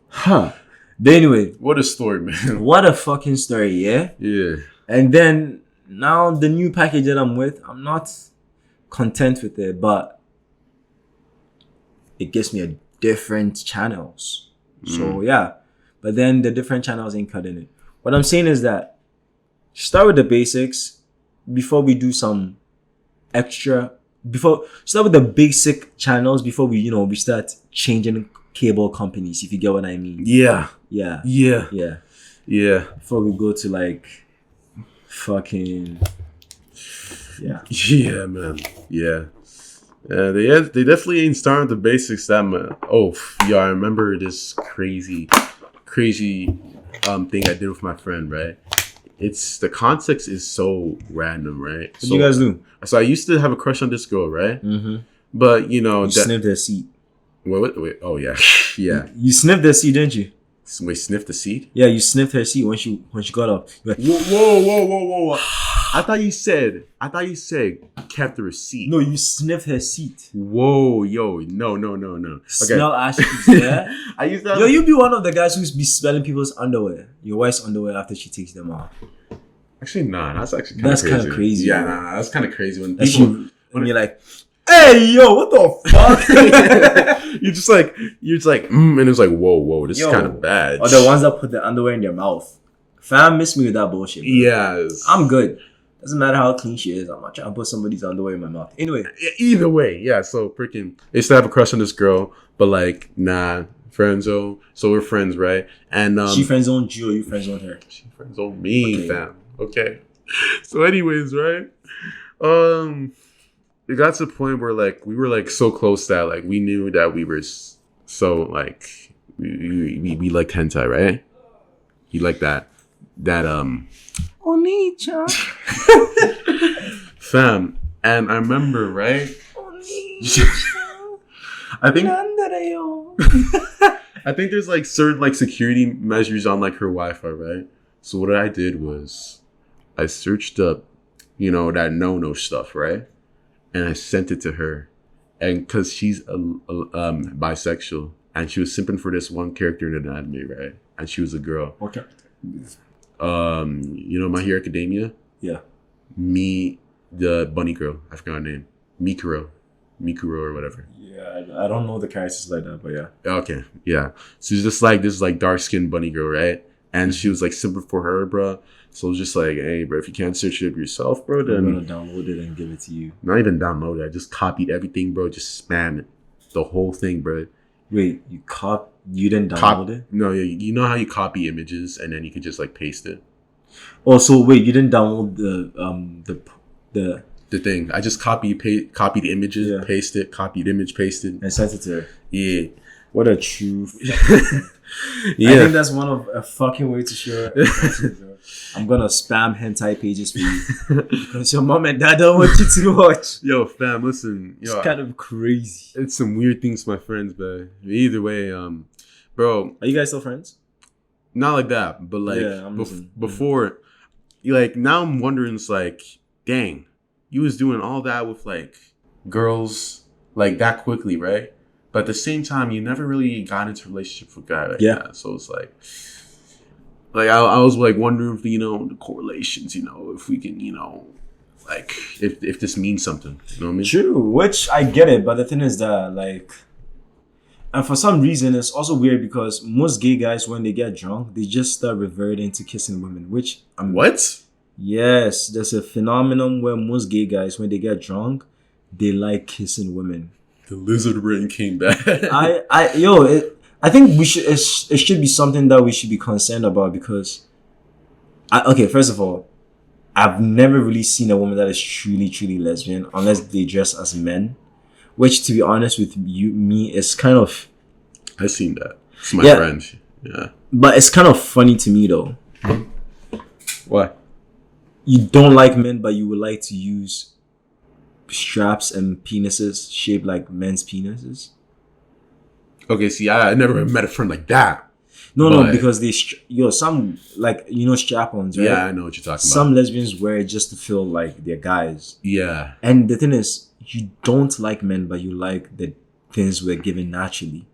Huh. But anyway. What a story, man. What a fucking story, yeah? Yeah. And then now the new package that I'm with, I'm not content with it, but it gives me a different channels. So yeah. But then the different channels ain't cutting it. What I'm saying is that start with the basics before we do some extra. Start with the basic channels before we start changing cable companies, if you get what I mean. Yeah. Yeah. Yeah. Yeah. Yeah. Before we go to like fucking yeah. Yeah, man. Yeah. They definitely ain't starting with the basics that much. Oh, yeah, I remember this crazy thing I did with my friend, right? It's the context is so random, right? What do you guys do? So I used to have a crush on this girl, right? Mm-hmm. But you sniffed her seat. Wait. Oh yeah, yeah. You sniffed her seat, didn't you? Wait, sniffed the seat? Yeah, you sniffed her seat when she got up. Like, Whoa! I thought you said kept the receipt. No, you sniffed her seat. Whoa, yo, no. Okay. Smell ashes, yeah? I used to. Yo, you be one of the guys who's be smelling people's underwear. Your wife's underwear after she takes them off. Actually, nah, that's actually kind of crazy. Yeah, nah, that's kind of crazy when when you're like, hey, yo, what the fuck? you're just like, and it's like, whoa, this is kind of bad. Or the ones that put the underwear in their mouth. Fam, miss me with that bullshit. Bro. Yes. I'm good. Doesn't matter how clean she is. I'm not trying to put somebody's underwear in my mouth. Anyway. Either way, yeah. So freaking, I used to have a crush on this girl, but like, nah, friendzone. So we're friends, right? And she friendzoned you, or you friendzoned her? She friendzoned me, okay. Fam. Okay. So, anyways, right? It got to the point where like we were like so close that like we knew that we were so like we liked hentai, right? He liked that Oni-chan. Fam, and I remember, right? I think there's like certain like security measures on like her Wi-Fi, right? So what I did was I searched up, that no stuff, right? And I sent it to her, and because she's bisexual, and she was simping for this one character in an anime, right? And she was a girl. Okay. My Hero Academia. Yeah. The bunny girl. I forgot her name. Mikuro or whatever. Yeah, I don't know the characters like that, but yeah. Okay, yeah. So she's just like this like dark skinned bunny girl, right? And she was like simping for her, bro. So it was just like, hey, bro, if you can't search it up yourself, bro, then I'm gonna download it and give it to you. Not even download it. I just copied everything, bro. Just spam it, the whole thing, bro. Wait, you didn't download it? No, yeah. You know how you copy images and then you could just like paste it. Oh, so wait, you didn't download the thing. I just copied the images, yeah. Paste it, copied image, pasted, and sent it to her. Yeah. What a true. Yeah. I think that's one of a fucking way to share. I'm gonna spam hentai pages for you because your mom and dad don't want you to watch. Yo, fam, listen. It's kind of crazy. It's some weird things, my friends, but either way, bro. Are you guys still friends? Not like that, but like before, like now I'm wondering, it's like, dang, you was doing all that with like girls like that quickly, right? But at the same time, you never really got into a relationship with a guy like that. So it's like I was like wondering if, the correlations, if we can, like if this means something, you know what I mean? True, which I get it, but the thing is that like And for some reason, it's also weird because most gay guys, when they get drunk, they just start reverting to kissing women. Which What? Yes, there's a phenomenon where most gay guys, when they get drunk, they like kissing women. The lizard brain came back. I think we should. It should be something that we should be concerned about because, okay, first of all, I've never really seen a woman that is truly, truly lesbian unless they dress as men, which, to be honest with me, is kind of. I've seen that. It's my friend. Yeah. But it's kind of funny to me though. Why? You don't like men, but you would like to use straps and penises shaped like men's penises. Okay, see, I never met a friend like that. No, because they, some, like, strap-ons, right? Yeah, I know what you're talking about. Some lesbians wear it just to feel like they're guys. Yeah. And the thing is, you don't like men, but you like the things we're given naturally.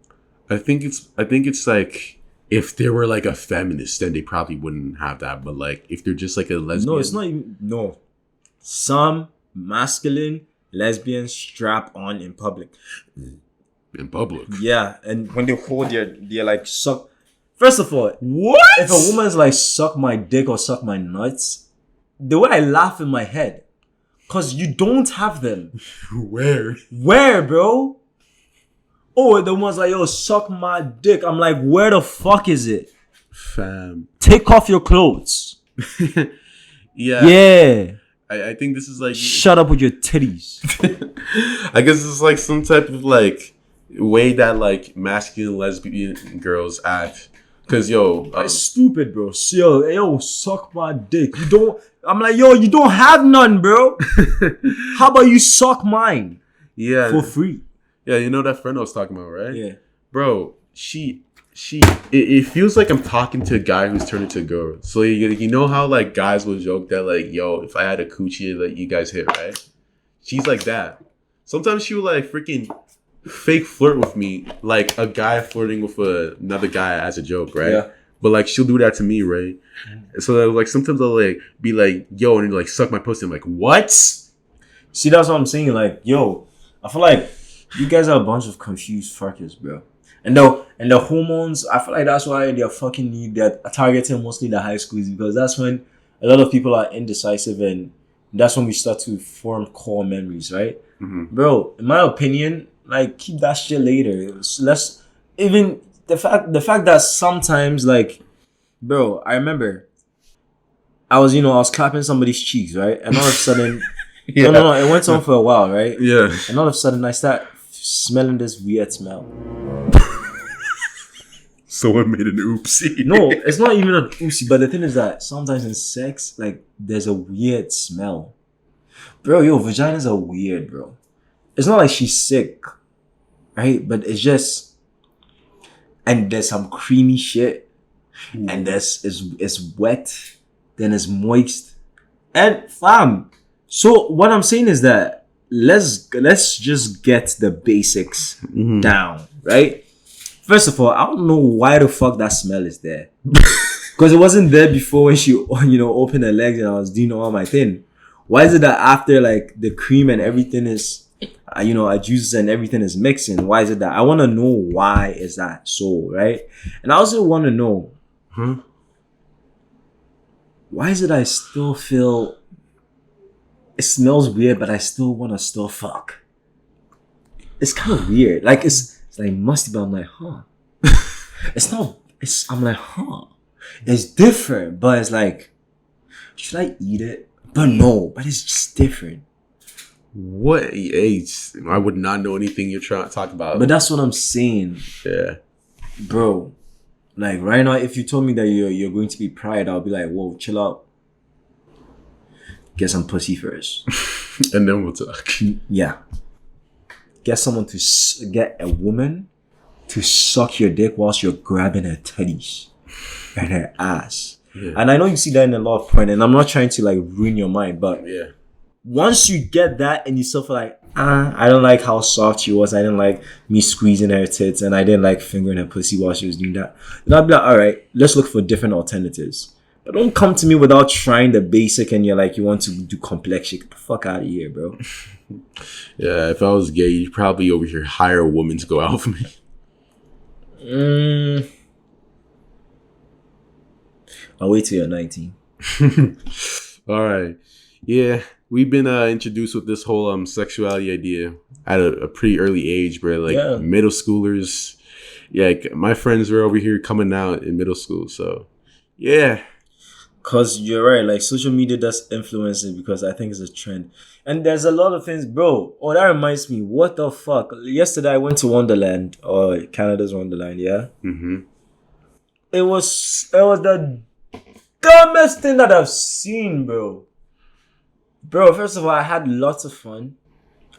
I think it's like, if they were like a feminist, then they probably wouldn't have that. But like, if they're just like a lesbian. No, it's not even, no. Some masculine lesbians strap on in public. In public. Yeah, and when they hold they're like suck. First of all, what? If a woman's like suck my dick or suck my nuts, the way I laugh in my head, cause you don't have them. Where, bro? Oh, the one's like, yo, suck my dick. I'm like, where the fuck is it? Fam. Take off your clothes. Yeah. Yeah. I think this is like. Shut up with your titties. I guess it's like some type of like way that like masculine lesbian girls act. Cause it's stupid, bro. Yo, suck my dick. You don't. I'm like, yo, you don't have none, bro. How about you suck mine? Yeah. For free. Yeah, you know that friend I was talking about, right? Yeah. Bro, it feels like I'm talking to a guy who's turned into a girl. So you know how like guys will joke that like, yo, if I had a coochie, like you guys hit, right? She's like that. Sometimes she would like freaking fake flirt with me, like a guy flirting with another guy as a joke, right? Yeah. But like she'll do that to me, right? So like sometimes I'll like be like, yo, and like suck my pussy. I'm like, what? See, that's what I'm saying. Like, yo, I feel like you guys are a bunch of confused fuckers, bro. And the hormones, I feel like that's why they're targeting mostly the high schools, because that's when a lot of people are indecisive, and that's when we start to form core memories, right? Mm-hmm. Bro, in my opinion, like, keep that shit later. Let's even the fact that sometimes, like, bro, I remember I was clapping somebody's cheeks, right? And all of a sudden, yeah. no, it went on for a while, right? Yeah. And all of a sudden, I start smelling this weird smell. Someone made an oopsie. No, it's not even an oopsie, but the thing is that sometimes in sex, like, there's a weird smell. Bro, yo, vaginas are weird, bro. It's not like she's sick, right? But it's just, and there's some creamy shit, and it's wet, then it's moist, and fam. So what I'm saying is that let's just get the basics down, right? First of all, I don't know why the fuck that smell is there, because it wasn't there before when she opened her legs and I was doing all my thing. Why is it that after, like, the cream and everything is, our juices and everything is mixing, why is it that? I want to know why is that so, right? And I also want to know, why is it I still feel it smells weird, but I still want to still fuck? It's kind of weird. Like, it's like musty, but I'm like, huh. I'm like, huh. It's different, but it's like, should I eat it? But no, but it's just different. What age? I would not know anything you're trying to talk about. But that's what I'm saying. Yeah. Bro, like, right now, if you told me that you're going to be Pride, I'll be like, whoa, chill out. Get some pussy first. And then we'll talk. Yeah. Get a woman to suck your dick whilst you're grabbing her titties and her ass. Yeah. And I know you see that in a lot of porn, and I'm not trying to, like, ruin your mind, but yeah, once you get that and you still feel like, I don't like how soft she was, I didn't like me squeezing her tits, and I didn't like fingering her pussy while she was doing that, then I'll be like, all right, let's look for different alternatives. But don't come to me without trying the basic and you're like, you want to do complex shit. Get the fuck out of here, bro. Yeah, if I was gay, you'd probably over here hire a woman to go out with me. Mm, I'll wait till you're 19. All right. Yeah, we've been introduced with this whole sexuality idea at a pretty early age, bro. Like Yeah. middle schoolers. Yeah, like, my friends were over here coming out in middle school. So, yeah. Because you're right, like social media does influence it because I think it's a trend. And there's a lot of things, bro. Oh, that reminds me, what the fuck? Yesterday I went to Wonderland, or Canada's Wonderland, yeah? Mm-hmm. It was the dumbest thing that I've seen, bro. Bro, first of all, I had lots of fun.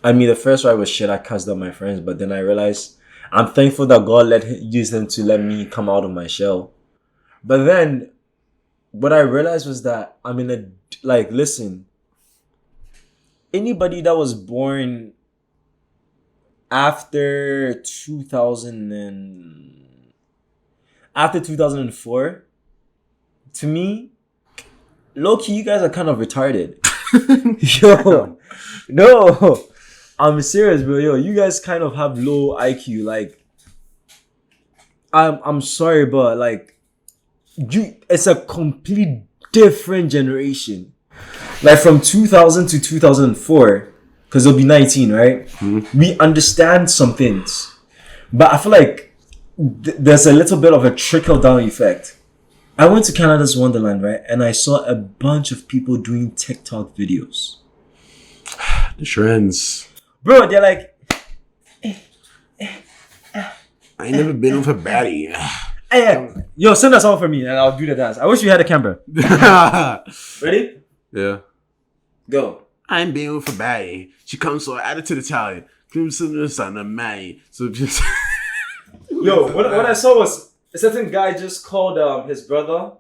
I mean, the first ride was shit. I cussed out my friends, but then I realized I'm thankful that God used them to let me come out of my shell. But then what I realized was that I'm in a listen. Anybody that was born after 2004, to me, low key, you guys are kind of retarded. Yo, no, I'm serious, bro. Yo, you guys kind of have low IQ. Like, I'm sorry, but like, it's a complete different generation. Like from 2000 to 2004, because they'll be 19, right? Mm-hmm. We understand some things, but I feel like there's a little bit of a trickle down effect. I went to Canada's Wonderland, right? And I saw a bunch of people doing TikTok videos. The trends. Bro, they're like, I ain't never been with a baddie. hey, yo, send that song for me and I'll do the dance. I wish we had a camera. Ready? Yeah. Go. I'm being with a baddie. She comes so added to the talent. So just Yo, what I saw was a certain guy just called his brother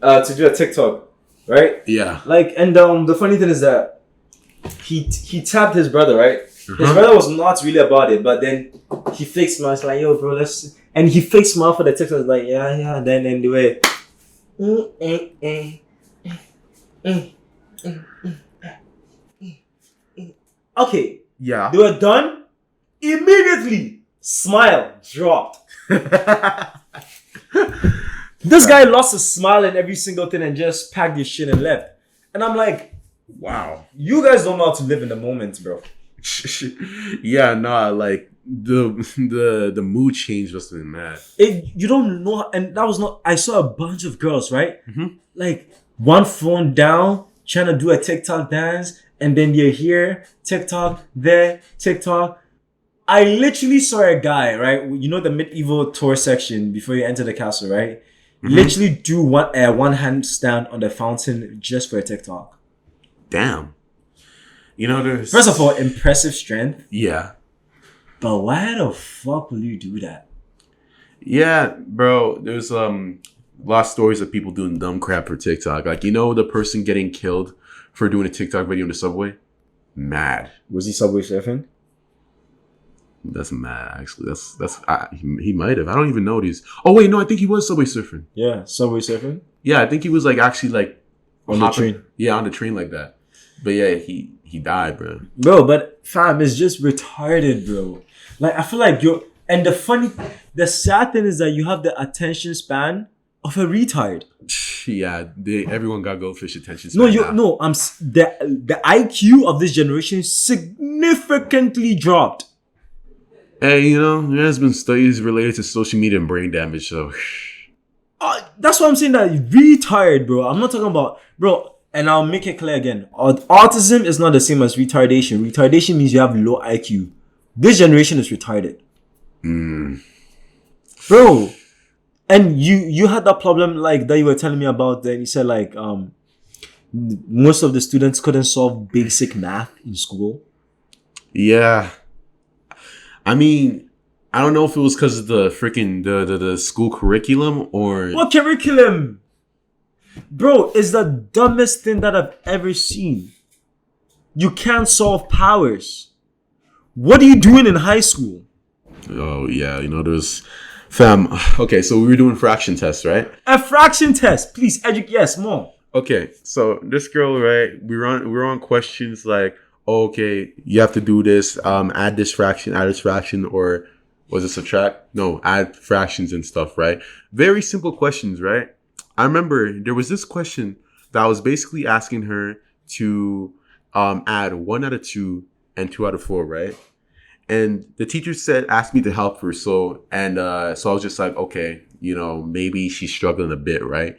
to do a TikTok, right? yeah. Like, and the funny thing is that he tapped his brother, right? His Uh-huh. brother was not really about it, but then he fake smiles like, yo, bro, let's. And he fake smile for the TikTok, like, yeah. Then anyway, okay, Yeah. they were done. Immediately, smile dropped. This guy lost a smile in every single thing and just packed his shit and left. And I'm like, Wow. you guys don't know how to live in the moment, bro. Yeah, nah, like the mood change must have been mad. You don't know, and that was not. I saw a bunch of girls, right? Mhm. Like one phone down, trying to do a TikTok dance, and then they're here, TikTok, there, TikTok. I literally saw a guy, right? You know the medieval tour section before you enter the castle, right? Mhm. Literally do one hand stand on the fountain just for a TikTok. Damn. You know, there's First of all, impressive strength. yeah. But why the fuck will you do that? Yeah, bro. There's a lot of stories of people doing dumb crap for TikTok. Like, you know, the person getting killed for doing a TikTok video in the subway? Mad. Was he subway surfing? That's mad, actually. He might have. I don't even know these. Oh wait, no, I think he was subway surfing. Yeah, subway surfing Yeah, I think he was like actually like on the train. Yeah, on the train like that. But yeah, he died, bro. Bro, but fam, it's just retarded, bro. Like, I feel like and the sad thing is that you have the attention span of a retard. Yeah, everyone got goldfish attention No, span now. the IQ of this generation significantly dropped. Hey, you know, there has been studies related to social media and brain damage, so That's what I'm saying, that retard, bro. I'm not talking about, bro, and I'll make it clear again. Autism is not the same as retardation. Retardation means you have low IQ. This generation is retarded. Bro. And you had that problem like that you were telling me about. Then you said like most of the students couldn't solve basic math in school. yeah. I mean, I don't know if it was because of the freaking the school curriculum or What curriculum? Bro, it's the dumbest thing that I've ever seen. You can't solve powers. What are you doing in high school? oh yeah, you know, there's fam. Okay, so we were doing fraction tests, right? A fraction test. Please educate. Yes, more. Okay, so this girl, right? We were on questions like, oh, okay, you have to do this, add this fraction, or Was it subtract? No, add fractions and stuff, right? Very simple questions, right? I remember there was this question that was basically asking her to add 1 out of 2 and 2 out of 4, right? And the teacher asked me to help her. So I was just like, okay, maybe she's struggling a bit, right?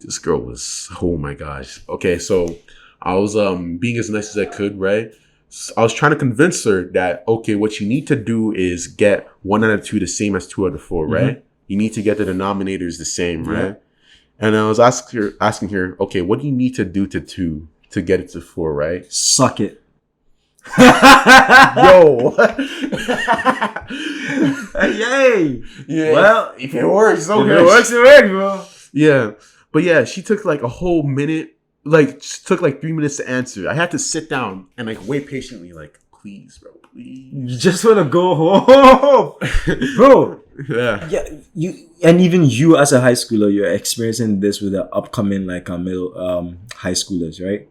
This girl was, oh my gosh. Okay, so I was being as nice as I could, right? So I was trying to convince her that, okay, what you need to do is get 1 out of 2 the same as 2 out of 4, right? Mm-hmm. You need to get the denominators the same, right? And I was asking her, okay, what do you need to do to 2 to get it to 4, right? Suck it. Yo. Yay. Yeah. Well, if it works, okay. If it works, it works, bro. Yeah. But yeah, she took like a whole minute, took like 3 minutes to answer. I had to sit down and like wait patiently, like, please, bro, please. You just want to go home. Bro. Yeah. Yeah. Even you as a high schooler, you're experiencing this with the upcoming middle high schoolers, right?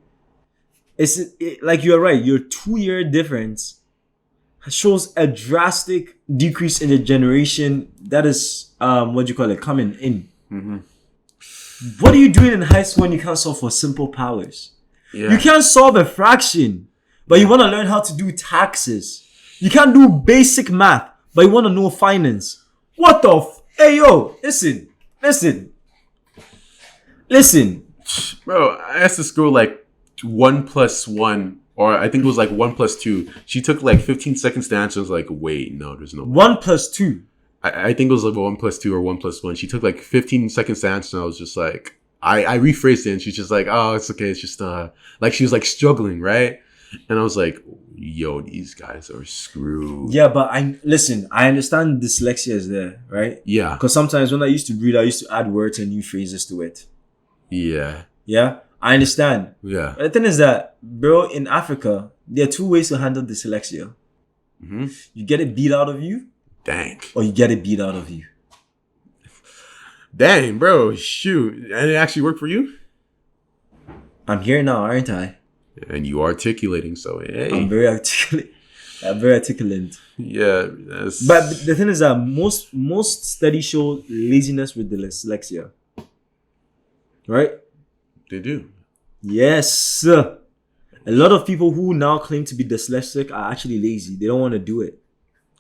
Like you're right, your 2-year difference shows a drastic decrease in the generation that is coming in. Mm-hmm. What are you doing in high school when you can't solve for simple powers? Yeah. You can't solve a fraction, but you want to learn how to do taxes. You can't do basic math, but you want to know finance. What the hey yo, listen. Bro, I asked this girl like 1 plus 1, or I think it was like 1 plus 2. She took like 15 seconds to answer. I was like, wait, no, there's no 1 plus 2. I think it was like 1 plus 2 or 1 plus 1. She took like 15 seconds to answer. And I was just like, I rephrased it, and she's just like, oh, it's okay. It's just like she was like struggling, right? And I was like, yo, these guys are screwed. Yeah, but I understand dyslexia is there, right? Yeah. Because sometimes when I used to read, I used to add words and new phrases to it. Yeah. Yeah, I understand. Yeah. But the thing is that, bro, in Africa, there are 2 ways to handle dyslexia. Mm-hmm. You get it beat out of you. Dang. Or you get it beat out of you. Dang, bro. Shoot. And it actually worked for you? I'm here now, aren't I? And you articulating, so hey. I'm very articulate. Yeah. But the thing is that most studies show laziness with dyslexia. Right? They do. Yes. A lot of people who now claim to be dyslexic are actually lazy. They don't want to do it.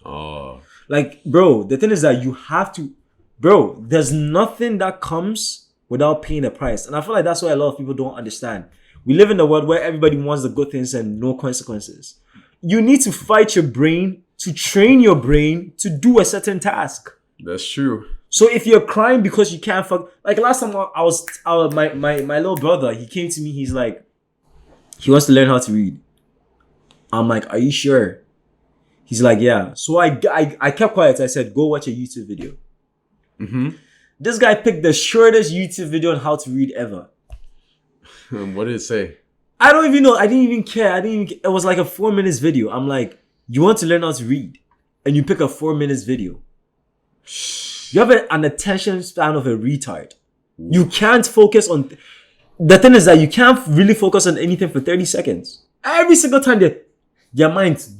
Oh. Like, bro, the thing is that you have to... Bro, there's nothing that comes without paying a price. And I feel like that's why a lot of people don't understand. We live in a world where everybody wants the good things and no consequences. You need to fight your brain, to train your brain to do a certain task. That's true. So if you're crying because you can't like last time my little brother, he came to me, he's like, he wants to learn how to read. I'm like, are you sure? He's like, yeah. So I kept quiet. I said, go watch a YouTube video. Mm-hmm. This guy picked the shortest YouTube video on how to read ever. What did it say? I don't even know. I didn't even care. It was like a 4 minutes video. I'm like, you want to learn how to read and you pick a 4 minutes video. You have an attention span of a retard. You can't focus on... The thing is that you can't really focus on anything for 30 seconds. Every single time their minds...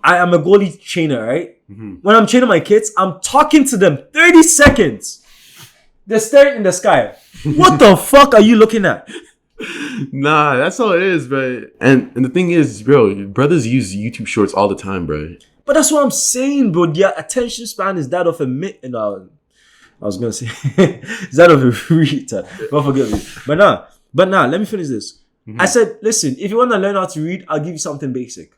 I am a goalie trainer, right? Mm-hmm. When I'm training my kids, I'm talking to them 30 seconds. They're staring in the sky. What the fuck are you looking at? Nah, that's all it is, bro. And the thing is, bro, brothers use YouTube Shorts all the time, bro. But that's what I'm saying, bro. Their attention span is that of a I was gonna say is that of a retard. Don't forget me. But now, let me finish this. Mm-hmm. I said, listen, if you want to learn how to read, I'll give you something basic.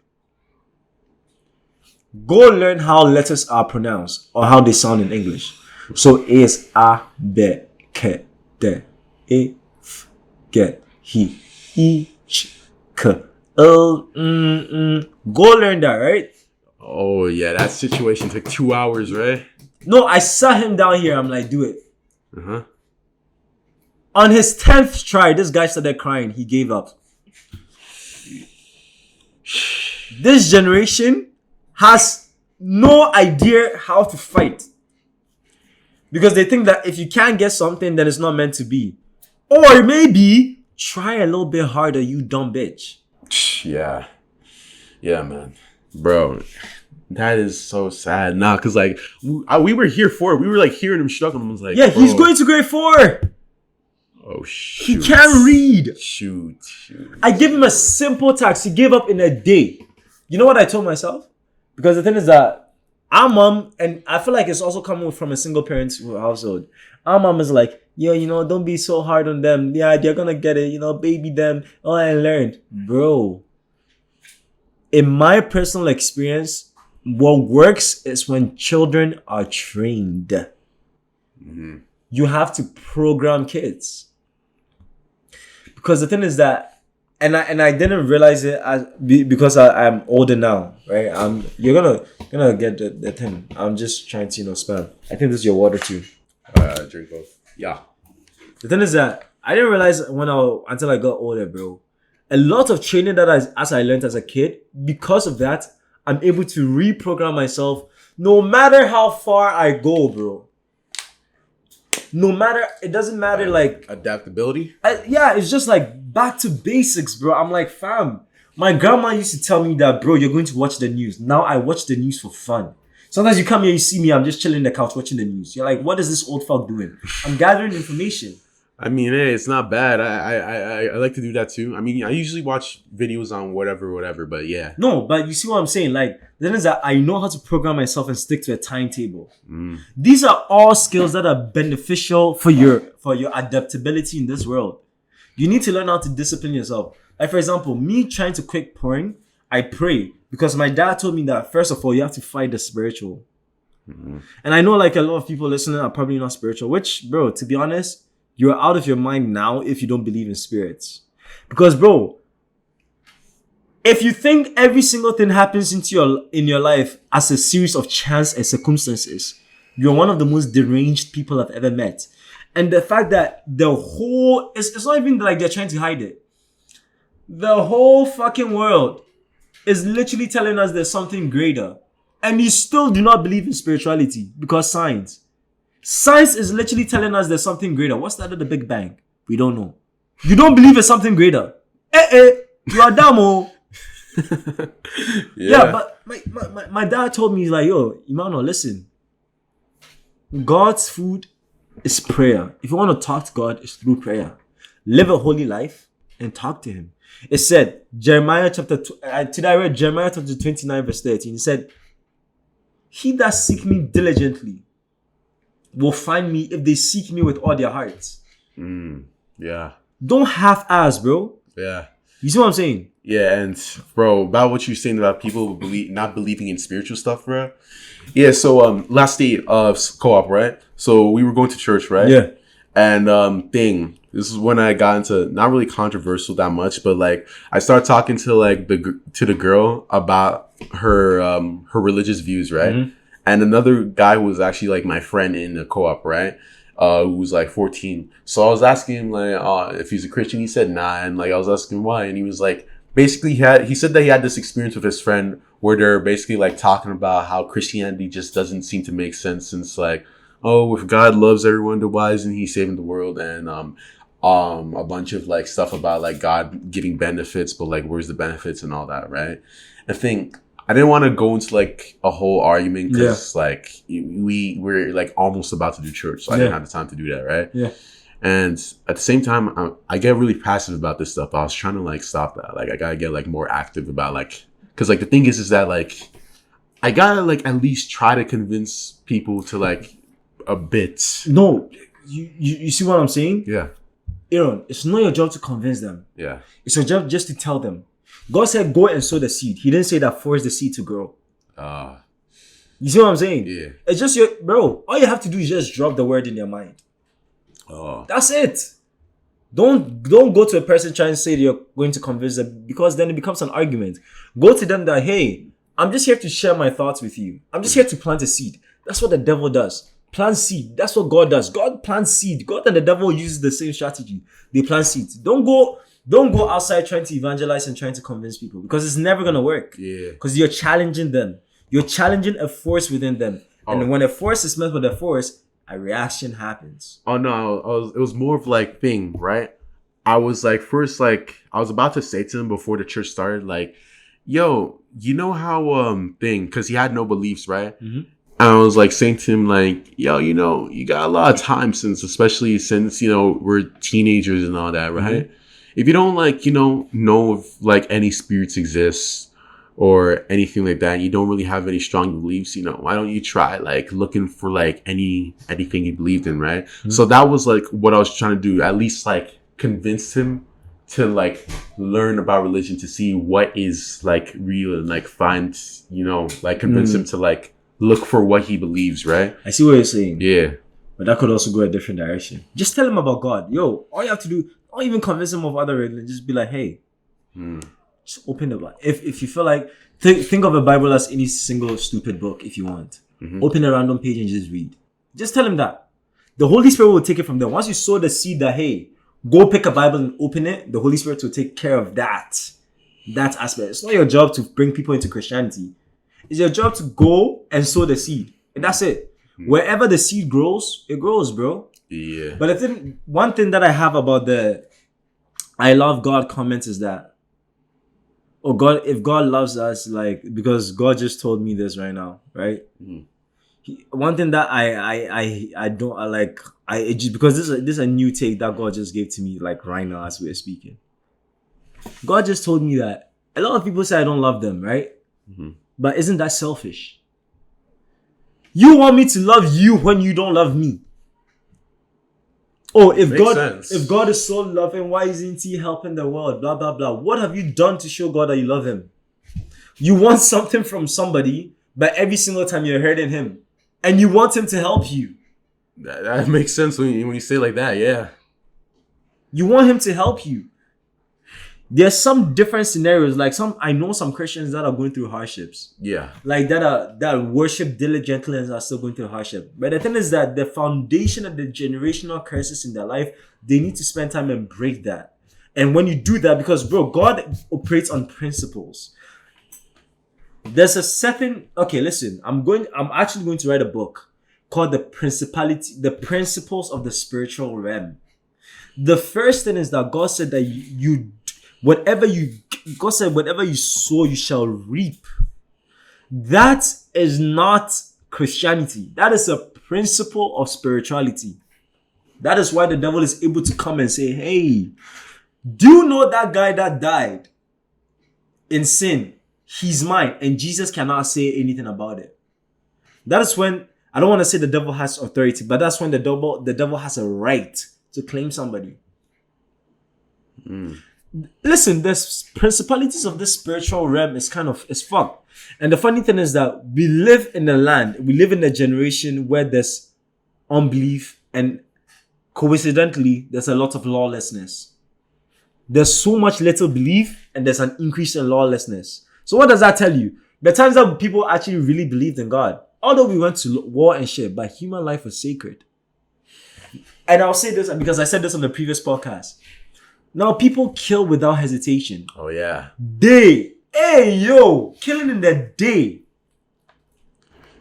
Go learn how letters are pronounced or how they sound in English. So is a, b, k, d, e, f, g, he, e, ch, k, l, Go learn that, right? Oh yeah, that situation took 2 hours, right? No, I sat him down here. I'm like, do it. Uh-huh. On his 10th try, this guy started crying. He gave up. This generation has no idea how to fight. Because they think that if you can't get something, then it's not meant to be. Or maybe try a little bit harder, you dumb bitch. Yeah. Yeah, man. Bro, That is so sad. Nah, because like we were here for it. We were like hearing him struggle. And I was like, Yeah, he's bro. going to grade 4. Oh shoot. He can't read. Shoot. I gave him a simple task. He gave up in a day. You know what I told myself? Because the thing is that our mom, and I feel like it's also coming from a single parent household. Our mom is like, yo, don't be so hard on them. Yeah, they're gonna get it. Baby them. Oh, I learned, bro. In my personal experience, what works is when children are trained. Mm-hmm. You have to program kids. Because the thing is that, and I didn't realize it because I'm older now, right? You're gonna get the thing. I'm just trying to spam. I think this is your water too. Drink both. Yeah. The thing is that I didn't realize until I got older, bro. A lot of training that as I learned as a kid, because of that, I'm able to reprogram myself no matter how far I go, bro. No matter, it doesn't matter, like adaptability. It's just like back to basics, bro. I'm like, fam. My grandma used to tell me that, bro, you're going to watch the news. Now I watch the news for fun. Sometimes you come here, you see me, I'm just chilling on the couch watching the news. You're like, what is this old fuck doing? I'm gathering information. I mean, hey, it's not bad. I like to do that too. I mean, I usually watch videos on whatever, but yeah. No, but you see what I'm saying? Like, the thing is that I know how to program myself and stick to a timetable. These are all skills that are beneficial for your adaptability in this world. You need to learn how to discipline yourself. Like, for example, me trying to quit porn, I pray. Because my dad told me that, first of all, you have to fight the spiritual. And I know, like, a lot of people listening are probably not spiritual. Which, bro, to be honest, you're out of your mind now if you don't believe in spirits. Because, bro, if you think every single thing happens in your life as a series of chance and circumstances, you're one of the most deranged people I've ever met. And the fact that it's not even like they're trying to hide it. The whole fucking world is literally telling us there's something greater. And you still do not believe in spirituality because science is literally telling us there's something greater. What's that of the Big Bang? We don't know. You don't believe in something greater. You are dumb, oh. Yeah, but my dad told me, he's like, yo, Emmanuel, listen. God's food is prayer. If you want to talk to God, it's through prayer. Live a holy life and talk to him. It said, today I read Jeremiah chapter 29 verse 13. It said, he that seek me diligently will find me if they seek me with all their hearts. Yeah. Don't half-ass, bro. Yeah. You see what I'm saying? Yeah, and bro, about what you're saying about people not believing in spiritual stuff, bro. Yeah, so last day of co-op, right? So we were going to church, right? Yeah. And this is when I got into not really controversial that much, but like I started talking to like the girl about her religious views, right? Mm-hmm. And another guy was actually like my friend in the co-op, right? Who was like 14. So I was asking him like if he's a Christian. He said nah, and like I was asking why, and he was like, basically he said that he had this experience with his friend where they're basically like talking about how Christianity just doesn't seem to make sense, since like, oh, if God loves everyone, then why isn't he saving the world? And a bunch of like stuff about like God giving benefits, but like where's the benefits and all that, right? I think I didn't want to go into like a whole argument because like we're like almost about to do church, so I didn't have the time to do that, right? Yeah. And at the same time, I get really passive about this stuff. I was trying to like stop that. Like I gotta get like more active about like, because like the thing is that like I gotta like at least try to convince people to like a bit. No, you see what I'm saying? Yeah. Aaron, it's not your job to convince them. Yeah. It's your job just to tell them. God said, go and sow the seed. He didn't say that force the seed to grow. You see what I'm saying? Yeah. It's just bro, all you have to do is just drop the word in their mind. That's it. Don't go to a person trying to say that you're going to convince them, because then it becomes an argument. Go to them that, hey, I'm just here to share my thoughts with you. I'm just here to plant a seed. That's what the devil does. Plant seed. That's what God does. God plants seed. God and the devil uses the same strategy. They plant seeds. Don't go outside trying to evangelize and trying to convince people, because it's never going to work. Yeah. Because you're challenging them. You're challenging a force within them. And when a force is met with a force, a reaction happens. Oh no, it was more of like thing, right? I was like, first, like I was about to say to him before the church started, like, yo, you know how thing, because he had no beliefs, right? Mhm. I was like saying to him, like, yo, you got a lot of time especially since, we're teenagers and all that, right? If you don't like, know if like any spirits exist or anything like that, you don't really have any strong beliefs, why don't you try like looking for like anything you believed in, right? So that was like what I was trying to do, at least like convince him to like learn about religion, to see what is like real, and like find, like convince him to like look for what he believes, right? I see what you're saying. Yeah. But that could also go a different direction. Just tell him about God. Yo, all you have to do, don't even convince him of other religions. Just be like, hey, just open the Bible. If you feel like, think of a Bible as any single stupid book if you want. Open a random page and just read. Just tell him that. The Holy Spirit will take it from there. Once you sow the seed that, hey, go pick a Bible and open it, the Holy Spirit will take care of that aspect. It's not your job to bring people into Christianity. It's your job to go and sow the seed. And that's it. Wherever the seed grows, it grows, bro. Yeah. But one thing that I have about the I love God comments is that, oh God, if God loves us, like, because God just told me this right now, right? One thing that I don't I like, it just because this is a new take that God just gave to me, like right now as we're speaking. God just told me that a lot of people say I don't love them, right? But isn't that selfish? You want me to love you when you don't love me. Oh, if God is so loving, why isn't he helping the world? Blah, blah, blah. What have you done to show God that you love him? You want something from somebody, but every single time you're hurting him. And you want him to help you. That makes sense when you say it like that, yeah. You want him to help you. There's some different scenarios. Like I know some Christians that are going through hardships. Yeah. Like that worship diligently and are still going through hardship. But the thing is that the foundation of the generational curses in their life, they need to spend time and break that. And when you do that, because bro, God operates on principles. There's a certain, okay, listen, I'm actually going to write a book called The Principles of the Spiritual Realm. The first thing is that God said that whatever you sow, you shall reap. That is not Christianity. That is a principle of spirituality. That is why the devil is able to come and say, hey, do you know that guy that died in sin? He's mine, and Jesus cannot say anything about it. That is when, I don't want to say the devil has authority, but that's when the devil has a right to claim somebody. Listen, the principalities of this spiritual realm is fucked. And the funny thing is that we live in a generation where there's unbelief, and coincidentally, there's a lot of lawlessness. There's so much little belief, and there's an increase in lawlessness. So what does that tell you? The times that people actually really believed in God, although we went to war and shit, but human life was sacred. And I'll say this because I said this on the previous podcast. Now people kill without hesitation. Oh yeah. Killing in the day.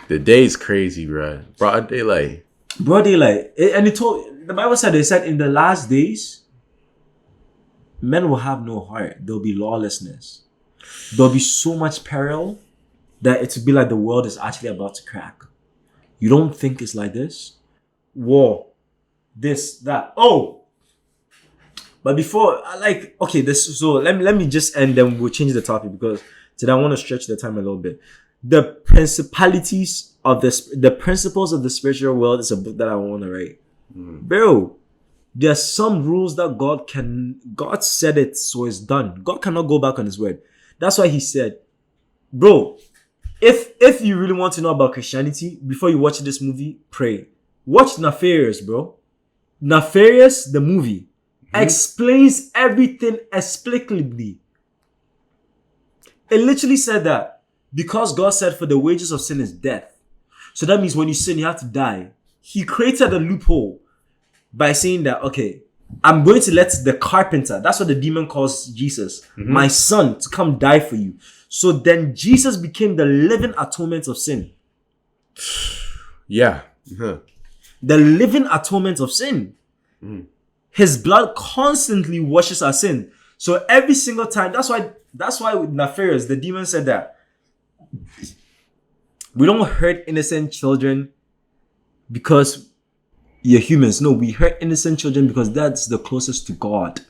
The day is crazy, bro. Broad daylight. And the Bible said, in the last days, men will have no heart. There'll be lawlessness. There'll be so much peril that it will be like the world is actually about to crack. You don't think it's like this? War. This, that. Oh! But before, let me just end, then we'll change the topic because today I want to stretch the time a little bit. The principalities of the principles of the spiritual world is a book that I want to write. Bro, there are some rules that God said it, so it's done. God cannot go back on his word. That's why he said, bro, if you really want to know about Christianity, before you watch this movie, pray. Watch Nefarious, bro. Nefarious, the movie, explains everything explicably. It literally said that because God said for the wages of sin is death. So that means when you sin, you have to die. He created a loophole by saying that, okay, I'm going to let the carpenter, that's what the demon calls Jesus, my son, to come die for you. So then Jesus became the living atonement of sin. Yeah. The living atonement of sin. His blood constantly washes our sin. So every single time, that's why with Nefarious, the demon said that we don't hurt innocent children because you're humans. No, we hurt innocent children because that's the closest to God.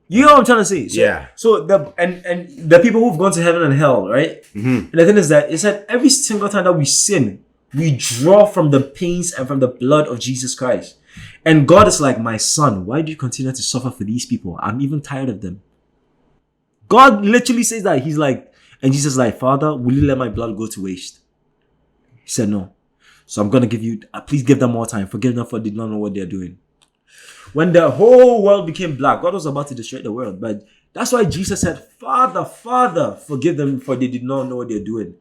You know what I'm trying to say? So, Yeah. So the people who've gone to heaven and hell, right? And the thing is that it's that every single time that we sin, we draw from the pains and from the blood of Jesus Christ. And God is like, my son, why do you continue to suffer for these people? I'm even tired of them. God literally says that. He's like, and Jesus is like, Father, will you let my blood go to waste? He said, no. So I'm going to give you, please give them more time. Forgive them for they don't know what they're doing. When the whole world became black, God was about to destroy the world. But that's why Jesus said, Father, Father, forgive them for they did not know what they're doing.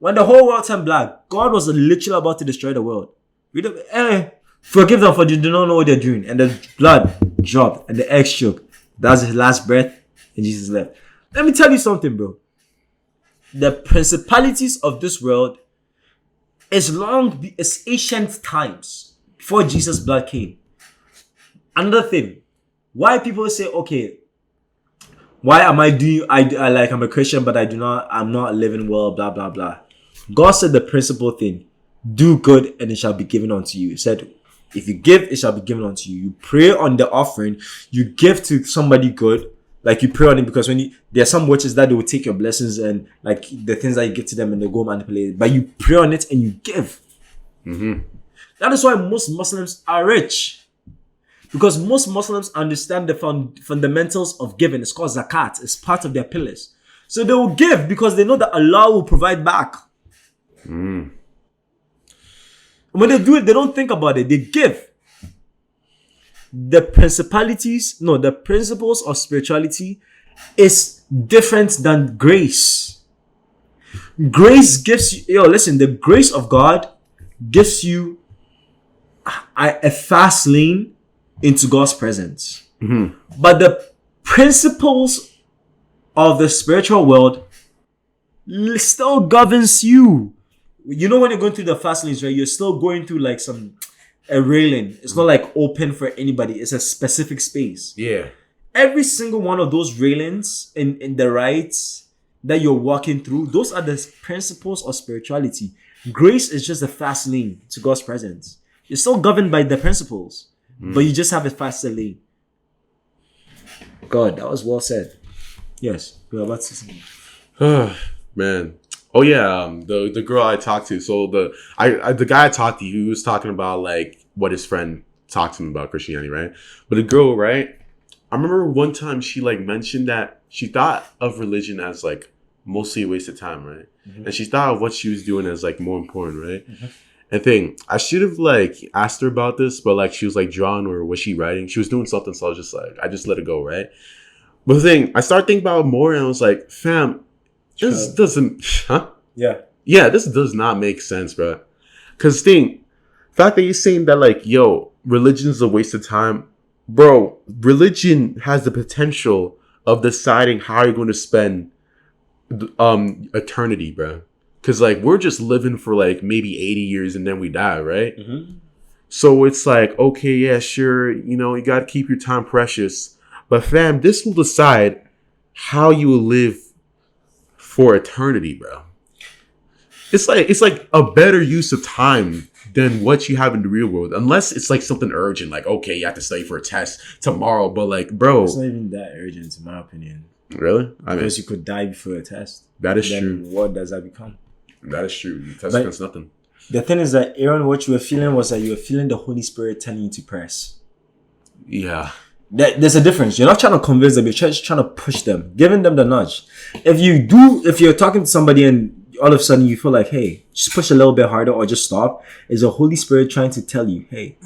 When the whole world turned black, God was literally about to destroy the world. Forgive them for they do not know what they're doing. And the blood dropped and the egg shook. That was his last breath and Jesus left. Let me tell you something, bro. The principalities of this world is ancient times before Jesus' blood came. Another thing, why people say, okay, why am I doing, I'm a Christian, but I'm not living well, blah, blah, blah. God said the principal thing, do good and it shall be given unto you. He said, if you give, it shall be given unto you. You pray on the offering, you give to somebody good, like you pray on it, because there are some witches that they will take your blessings and like the things that you give to them and they go manipulate it. But you pray on it and you give. That is why most Muslims are rich. Because most Muslims understand the fundamentals of giving. It's called zakat. It's part of their pillars. So they will give because they know that Allah will provide back. And when they do it, they don't think about it. They give. The principles of spirituality is different than grace. Grace gives you, the grace of God gives you a fast lane into God's presence. But the principles of the spiritual world still governs you. You know, when you're going through the fast lanes, right? You're still going through like a railing. It's not like open for anybody. It's a specific space. Yeah. Every single one of those railings in the rights that you're walking through, those are the principles of spirituality. Grace is just a fast lane to God's presence. You're still governed by the principles, but you just have a faster lane. God, that was well said. Yes, we're about to say something. Man. Oh yeah, the girl I talked to. So the guy I talked to, he was talking about like what his friend talked to him about Christianity, right? But the girl, right? I remember one time she like mentioned that she thought of religion as like mostly a waste of time, right? And she thought of what she was doing as like more important, right? And I should have like asked her about this, but like she was like drawing or was she writing? She was doing something, so I was just like, I just let it go, right? But the thing, I started thinking about it more, and I was like, fam, this doesn't, Yeah, this does not make sense, bro. Because the fact that you're saying that like, yo, religion is a waste of time, bro. Religion has the potential of deciding how you're going to spend eternity, bro. Because like we're just living for like maybe 80 years and then we die, right? So it's like, okay, yeah, sure, you got to keep your time precious, but fam, this will decide how you will live for eternity, bro. It's like a better use of time than what you have in the real world, unless it's like something urgent, like, okay, you have to study for a test tomorrow, but like, bro, it's not even that urgent in my opinion. Really? Because you could die before a test. That is true. What does that become? That is true. The test becomes nothing. The thing is that, Aaron, what you were feeling was that you were feeling the Holy Spirit telling you to press. Yeah. There's a difference. You're not trying to convince them. You're just trying to push them, giving them the nudge. If you're talking to somebody and all of a sudden you feel like, hey, just push a little bit harder or just stop, is the Holy Spirit trying to tell you, hey,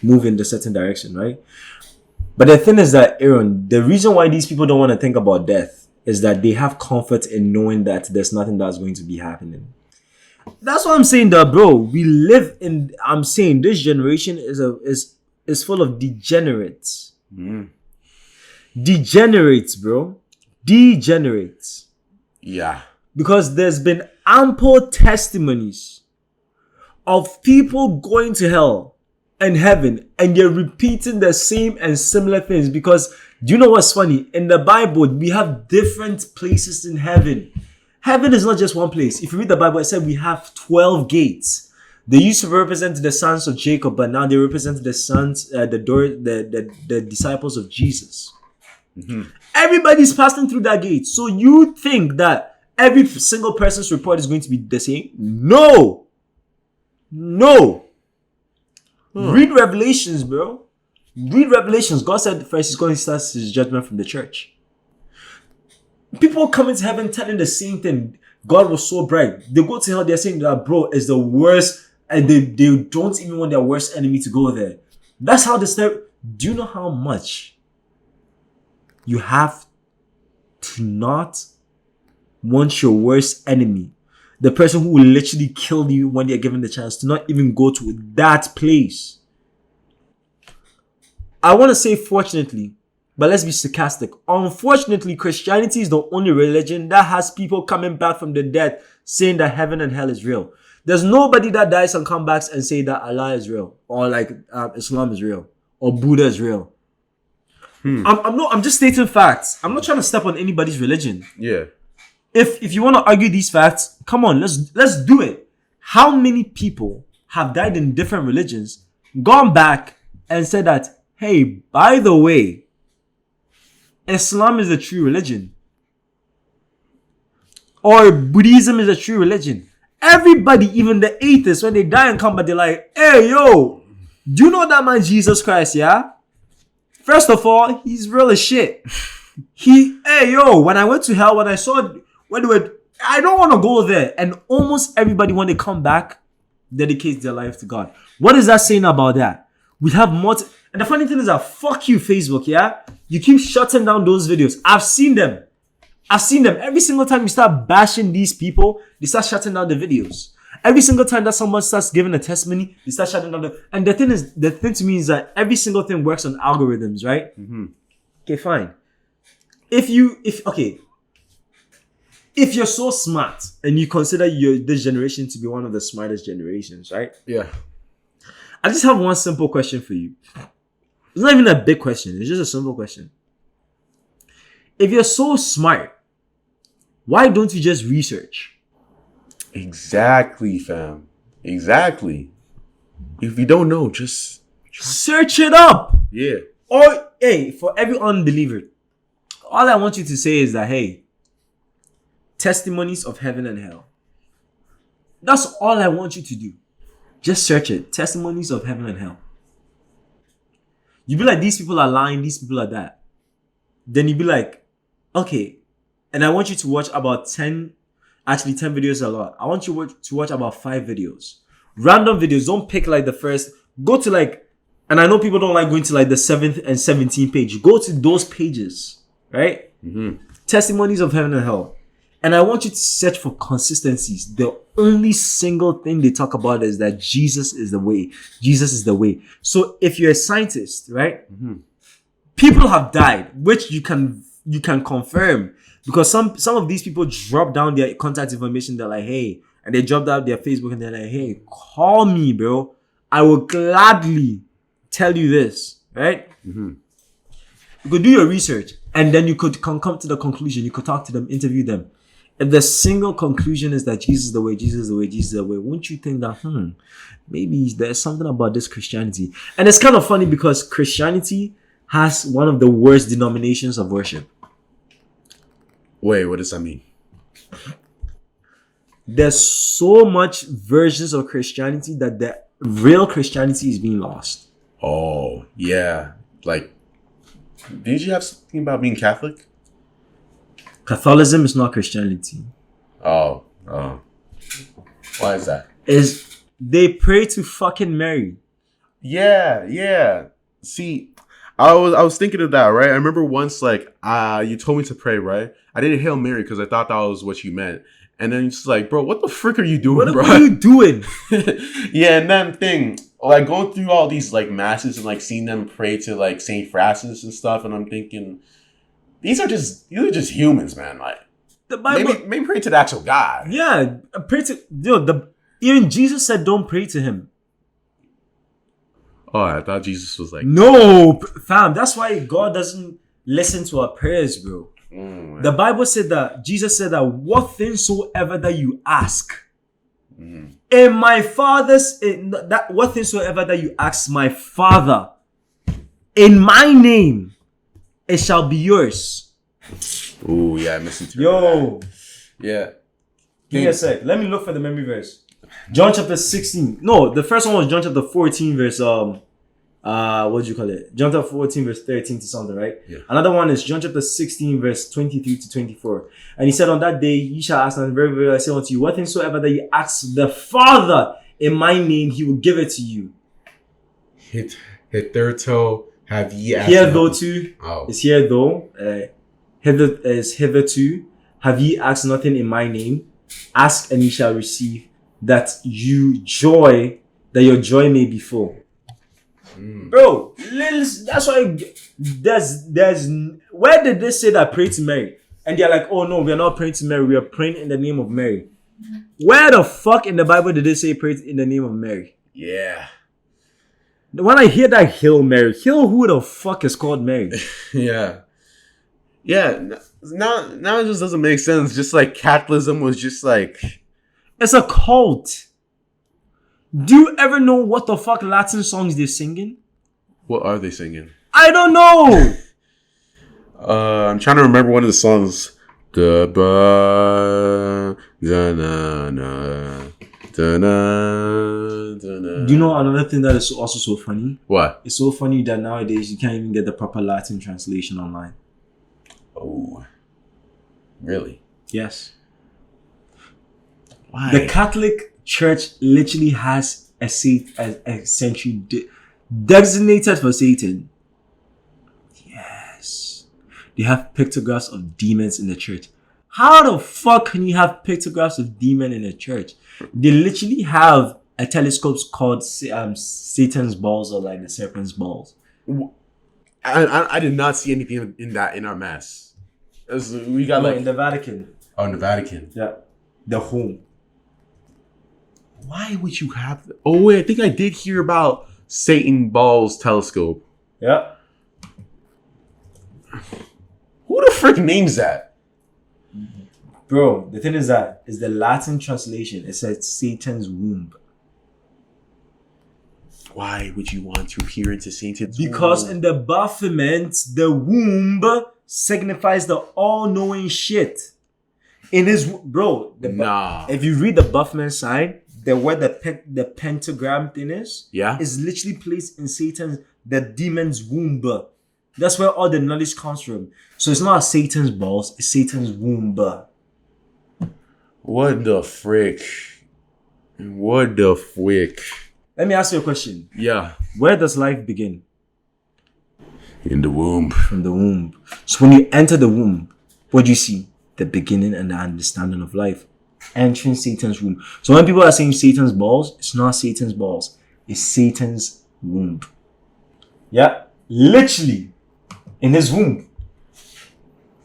move in a certain direction, right? But the thing is that, Aaron, the reason why these people don't want to think about death is that they have comfort in knowing that there's nothing that's going to be happening. That's what I'm saying, that, bro. I'm saying this generation is full of degenerates. Degenerates, bro. Degenerates. Yeah. Because there's been ample testimonies of people going to hell and heaven, and you're repeating the same and similar things. Because do you know what's funny? In the Bible, we have different places in heaven. Heaven is not just one place. If you read the Bible, it said we have 12 gates. They used to represent the sons of Jacob, but now they represent the sons, the disciples of Jesus. Mhm. Everybody's passing through that gate. So you think that every single person's report is going to be the same? No. Read Revelations, bro. Read Revelations. God said first he's going to start his judgment from the church. People coming to heaven telling the same thing. God was so bright. They go to hell, they're saying that, bro, is the worst, and they don't even want their worst enemy to go there. That's how they start. Do you know how much you have to not want your worst enemy, the person who will literally kill you when they're given the chance, to not even go to that place? I want to say fortunately, but let's be sarcastic. Unfortunately, Christianity is the only religion that has people coming back from the dead saying that heaven and hell is real. There's nobody that dies and comes back and say that Allah is real, or like Islam is real, or Buddha is real. I'm just stating facts. I'm not trying to step on anybody's religion. Yeah. If you want to argue these facts, come on, let's do it. How many people have died in different religions, gone back and said that, hey, by the way, Islam is the true religion, or Buddhism is a true religion? Everybody, even the atheists, when they die and come back, they're like, hey, yo, do you know that man Jesus Christ, yeah? First of all, he's real as shit. Hey, yo, when I went to hell, when I saw, I don't want to go there. And almost everybody, when they come back, dedicates their life to God. What is that saying about that? We have and the funny thing is that, fuck you, Facebook, yeah? You keep shutting down those videos. I've seen them. Every single time you start bashing these people, they start shutting down the videos. Every single time that someone starts giving a testimony, they start shutting down and the thing to me is that every single thing works on algorithms, right? Mm-hmm. Okay, fine. If you're so smart and you consider this generation to be one of the smartest generations, right? Yeah. I just have one simple question for you. It's not even a big question. It's just a simple question. If you're so smart, why don't you just research? Exactly, fam. Exactly. If you don't know, just search it up. Yeah. Or, hey, for every unbeliever, all I want you to say is that, hey, testimonies of heaven and hell. That's all I want you to do. Just search it. Testimonies of heaven and hell. You be like, these people are lying, these people are that. Then you be like, okay, and I want you to watch about 10 videos a lot. I want you to watch about 5 videos. Random videos. Don't pick like the first. Go to like, and I know people don't like going to like the 7th and 17th page. Go to those pages, right? Mm-hmm. Testimonies of heaven and hell. And I want you to search for consistencies. The only single thing they talk about is that Jesus is the way. Jesus is the way. So if you're a scientist, right? Mm-hmm. People have died, which you can confirm, because some of these people drop down their contact information. They're like, hey, and they drop down their Facebook and they're like, hey, call me, bro. I will gladly tell you this, right? Mm-hmm. You could do your research and then you could come to the conclusion. You could talk to them, interview them. If the single conclusion is that Jesus is the way, Jesus is the way, Jesus is the way, wouldn't you think that, maybe there's something about this Christianity? And it's kind of funny because Christianity has one of the worst denominations of worship. Wait, what does that mean? There's so much versions of Christianity that the real Christianity is being lost. Oh, yeah. Like, did you have something about being Catholic? Catholicism is not Christianity. Oh. Why is that? They pray to fucking Mary. Yeah. See, I was thinking of that, right? I remember once, like, you told me to pray, right? I didn't Hail Mary because I thought that was what you meant. And then it's like, bro, what the frick are you doing, bro? What are you doing? Yeah, and then like going through all these like masses and like seeing them pray to like Saint Francis and stuff, and I'm thinking, these are just humans, man. Like, the Bible, maybe pray to the actual God. Yeah, pray to even Jesus said, don't pray to him. Oh, I thought Jesus was like. No, fam. That's why God doesn't listen to our prayers, bro. Mm, The Bible said that Jesus said that what things soever that you ask in my Father's that what things soever that you ask my Father in my name, it shall be yours. Oh yeah, I misinterpreted. Yo, That. Yeah. give me a sec. Let me look for the memory verse. John chapter 16. No, the first one was John chapter 14, verse what do you call it? John chapter 14, verse 13 to something, right? Yeah. Another one is John chapter 16, verse 23 to 24. And he said, on that day ye shall ask, and very, very I say unto you, what things soever that you ask the Father in my name, he will give it to you. Hitherto have ye asked. Here though too Oh. is here though. Hitherto have ye asked nothing in my name. Ask and ye shall receive, that your joy may be full. Bro, that's why there's where did they say that pray to Mary? And they're like, oh no, we are not praying to Mary, we are praying in the name of Mary. Where the fuck in the Bible did they say pray in the name of Mary? Yeah. When I hear that Hail Mary, who the fuck is called Mary? Yeah. Yeah. Now it just doesn't make sense. Just like Catholicism was just like. It's a cult. Do you ever know what the fuck Latin songs they're singing? What are they singing? I don't know. I'm trying to remember one of the songs. Da ba da na na da na da na. Do you know another thing that is also so funny? What? It's so funny that nowadays you can't even get the proper Latin translation online. Oh, really? Yes. Why? The Catholic Church literally has a sanctuary designated for Satan. Yes. They have pictographs of demons in the church. How the fuck can you have pictographs of demon in a church? They literally have a telescope called Satan's balls, or like the serpent's balls. I did not see anything in our mass. We got in the Vatican. Oh, in the Vatican. Yeah. The home. Why would you have? Oh wait, I think I did hear about Satan Balls telescope. Yeah. Who the frick names that? Bro, the thing is that is the Latin translation. It says Satan's womb. Why would you want to peer into Satan's womb? Because in the Baphomet, the womb signifies the all-knowing shit. In his if you read the Baphomet sign, where the pentagram thing is literally placed in the demon's womb. That's where all the knowledge comes from. So it's not Satan's balls, it's Satan's womb. What the frick? What the frick? Let me ask you a question. Yeah. Where does life begin? In the womb. From the womb. So when you enter the womb, what do you see? The beginning and the understanding of life. Entering Satan's womb. So when people are saying Satan's balls, it's not Satan's balls. It's Satan's womb. Yeah. Literally. In his womb.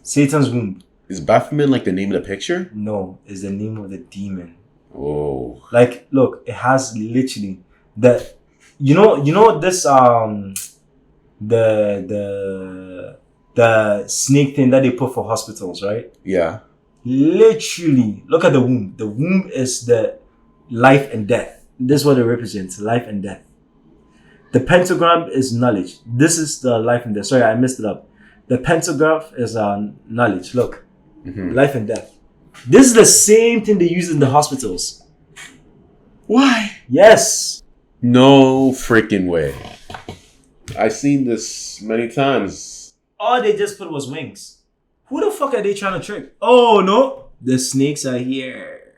Satan's womb. Is Baphomet like the name of the picture? No. It's the name of the demon. Oh. Like, look, it has literally the you know this the snake thing that they put for hospitals, right? Yeah. Literally, look at the womb. The womb is the life and death. This is what it represents, life and death. The pentagram is knowledge. This is the life and death. Sorry, I messed it up. The pentagram is knowledge. Look, life and death. This is the same thing they use in the hospitals. Why? Yes. No freaking way. I've seen this many times. All they just put was wings. Who the fuck are they trying to trick? Oh no, the snakes are here.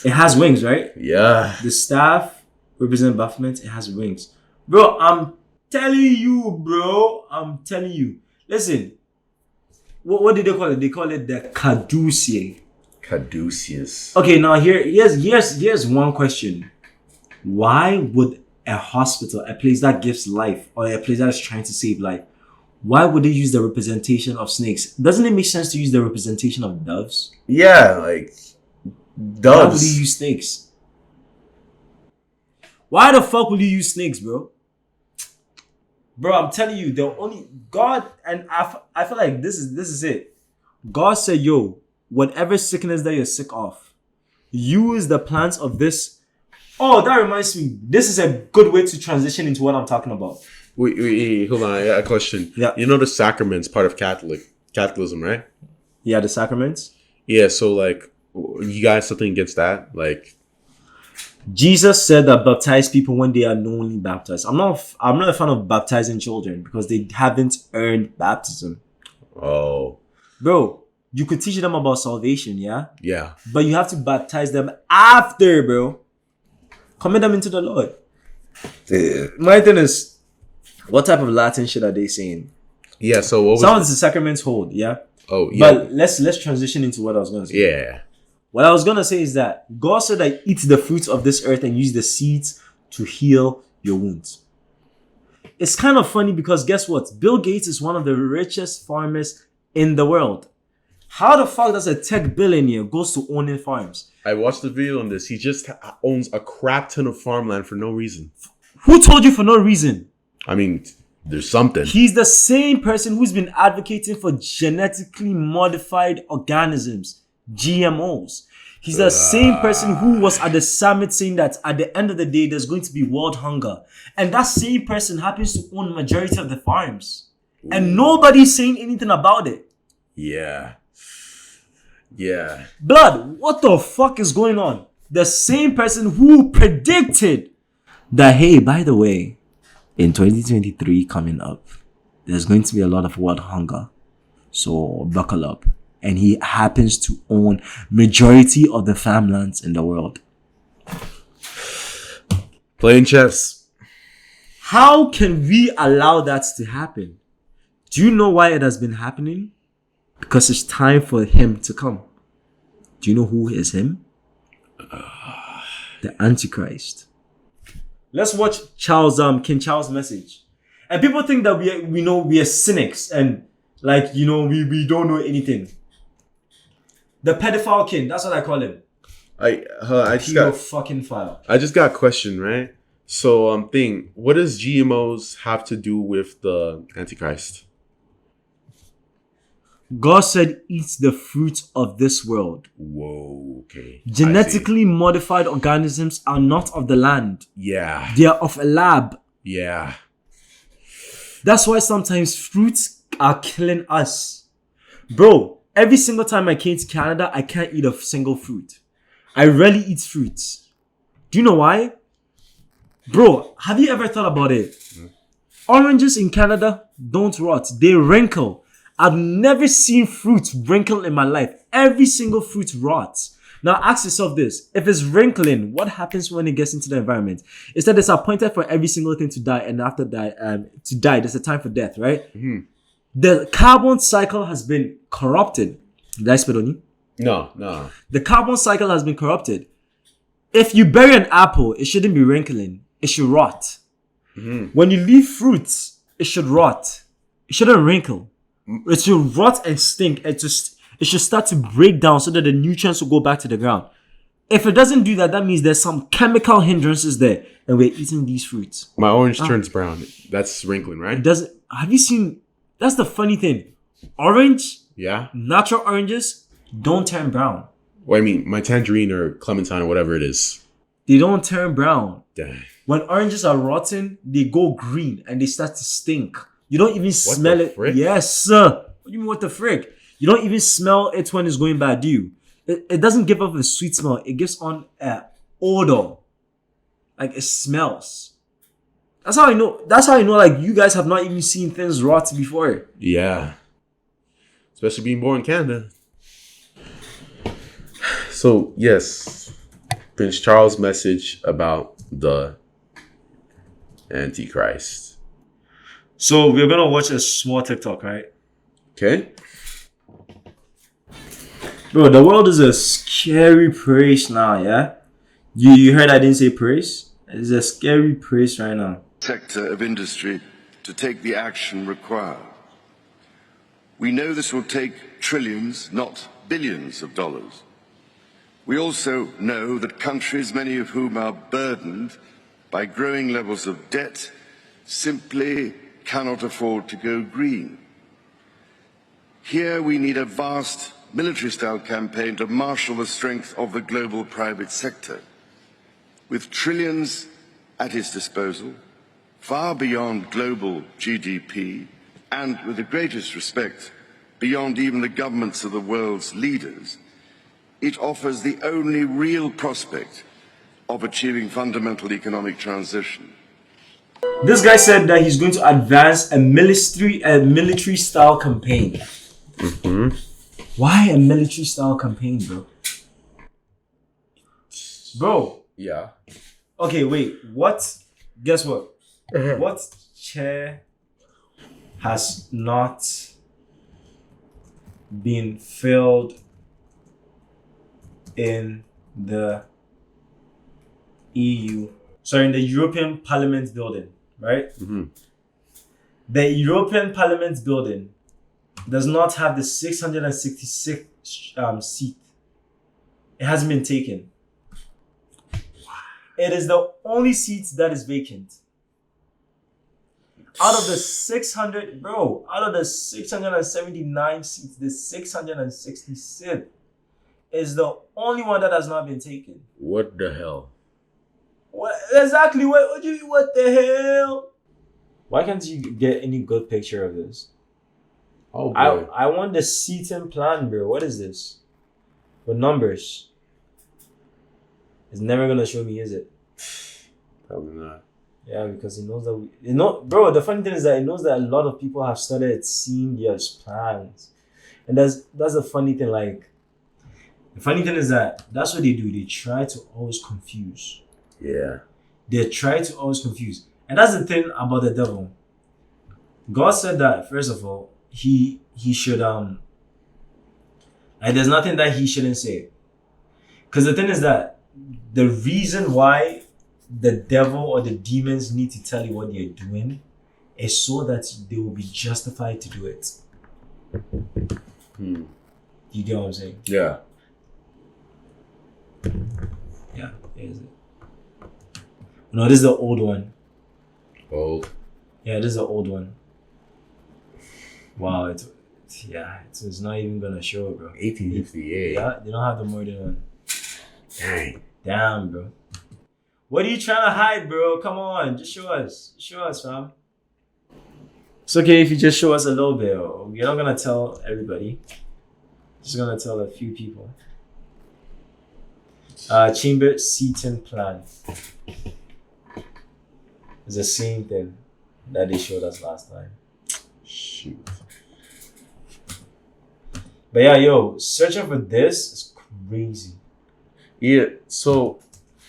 It has wings, right? Yeah. The staff represent Baphomet. It has wings. Bro, I'm telling you, bro. I'm telling you. Listen. What did they call it? They call it the caduceus. Caduceus. Okay, now here's one question. Why would a hospital, a place that gives life, or a place that is trying to save life, why would they use the representation of snakes? Doesn't it make sense to use the representation of doves? Yeah, like doves. Why would they use snakes? Why the fuck will you use snakes, bro? Bro, I'm telling you, the only God and I feel like this is it. God said, yo, whatever sickness that you're sick of, use the plants of this. Oh, that reminds me. This is a good way to transition into what I'm talking about. Wait, hold on. I got a question. Yeah. You know the sacrament's part of Catholicism, right? Yeah, the sacraments. Yeah. So like, you got something against that? Like, Jesus said that baptize people when they are knowingly baptized. I'm not a fan of baptizing children because they haven't earned baptism. oh, Bro, you could teach them about salvation, yeah? yeah. But you have to baptize them after, bro. Commit them into the Lord. My thing is, what type of Latin shit are they saying? Yeah. So what was? Some of the sacraments hold, yeah? Oh, yeah. But let's transition into what I was gonna say. Yeah. What I was gonna say is that God said that eat the fruits of this earth and use the seeds to heal your wounds. It's kind of funny because guess what? Bill Gates is one of the richest farmers in the world. How the fuck does a tech billionaire goes to owning farms? I watched the video on this. He just owns a crap ton of farmland for no reason. Who told you for no reason? I mean, there's something. He's the same person who's been advocating for genetically modified organisms, GMOs. He's the same person who was at the summit saying that at the end of the day, there's going to be world hunger. And that same person happens to own the majority of the farms. Ooh. And nobody's saying anything about it. Yeah. Yeah. Blood, what the fuck is going on? The same person who predicted that, hey, by the way, in 2023 coming up, there's going to be a lot of world hunger. So buckle up. And he happens to own majority of the farmlands in the world. Playing chess. How can we allow that to happen? Do you know why it has been happening? Because it's time for him to come. Do you know who is him? The Antichrist. Let's watch King Charles' message. And people think that we are cynics and like, we don't know anything. The pedophile king, that's what I call him. I just got fucking file. I just got a question, right? So what does GMOs have to do with the Antichrist? God said, eat the fruit of this world. Whoa, okay. Genetically modified organisms are not of the land. Yeah. They are of a lab. Yeah. That's why sometimes fruits are killing us. Bro, every single time I came to Canada, I can't eat a single fruit. I rarely eat fruits. Do you know why? Bro, have you ever thought about it? Oranges in Canada don't rot. They wrinkle. I've never seen fruit wrinkle in my life. Every single fruit rots. Now ask yourself this. If it's wrinkling, what happens when it gets into the environment? It's that it's appointed for every single thing to die, and after to die, there's a time for death, right? Mm-hmm. The carbon cycle has been corrupted. Did I spit on you? No. The carbon cycle has been corrupted. If you bury an apple, it shouldn't be wrinkling. It should rot. Mm-hmm. When you leave fruits, it should rot. It shouldn't wrinkle. It should rot and stink. It should start to break down so that the nutrients will go back to the ground. If it doesn't do that, that means there's some chemical hindrances there, and we're eating these fruits. My orange turns brown. That's wrinkling, right? Have you seen? That's the funny thing. Orange, natural oranges don't turn brown. Well, I mean, my tangerine or clementine or whatever it is, they don't turn brown. Dang. When oranges are rotten, they go green and they start to stink. You don't even smell it. Frick? Yes, sir. What do you mean, what the frick? You don't even smell it when it's going bad, do you? It doesn't give off a sweet smell. It gives on an odor. Like, it smells. That's how I know, like, you guys have not even seen things rot before. Yeah. Especially being born in Canada. So, yes. Prince Charles' message about the Antichrist. So we're gonna watch a small TikTok, right? Okay. Bro, the world is a scary place now, yeah? You heard I didn't say praise? It's a scary place right now. Sector of industry to take the action required. We know this will take trillions, not billions of dollars. We also know that countries, many of whom are burdened by growing levels of debt, simply cannot afford to go green. Here we need a vast military-style campaign to marshal the strength of the global private sector, with trillions at its disposal, far beyond global GDP, and with the greatest respect, beyond even the governments of the world's leaders. It offers the only real prospect of achieving fundamental economic transition. This guy said that he's going to advance a military style campaign. Why a military style campaign, bro? Bro. Yeah. Okay, wait. What? Guess what? What chair has not been filled in the EU? Sorry, in the European Parliament building, right? The European Parliament building does not have the 666 seat. It hasn't been taken. It is the only seat that is vacant. Out of the 679 seats, the 666 is the only one that has not been taken. What the hell? What exactly? What do you mean? What the hell? Why can't you get any good picture of this? Oh boy. I want the seating plan, bro. What is this? With numbers. It's never gonna show me, is it? Probably not. Yeah, because he knows that bro, the funny thing is that he knows that a lot of people have started seeing their plans. And that's the funny thing, like the funny thing is that that's what they do. They try to always confuse. Yeah. They try to always confuse. And that's the thing about the devil. God said that, first of all, he should like there's nothing that he shouldn't say. Because the thing is that the reason why the devil or the demons need to tell you what they're doing is so that they will be justified to do it. You get what I'm saying? Yeah. Yeah, is it? No, this is the old one. Old. Yeah, this is the old one. Wow, it's not even gonna show, bro. 1858. Yeah, they don't have the modern one. Dang. Damn, bro. What are you trying to hide, bro? Come on, just show us. Show us, fam. It's okay if you just show us a little bit. You're not gonna tell everybody. Just gonna tell a few people. Chamber seating plan. It's the same thing that they showed us last time. Shoot. But yeah, yo, searching for this is crazy. Yeah, so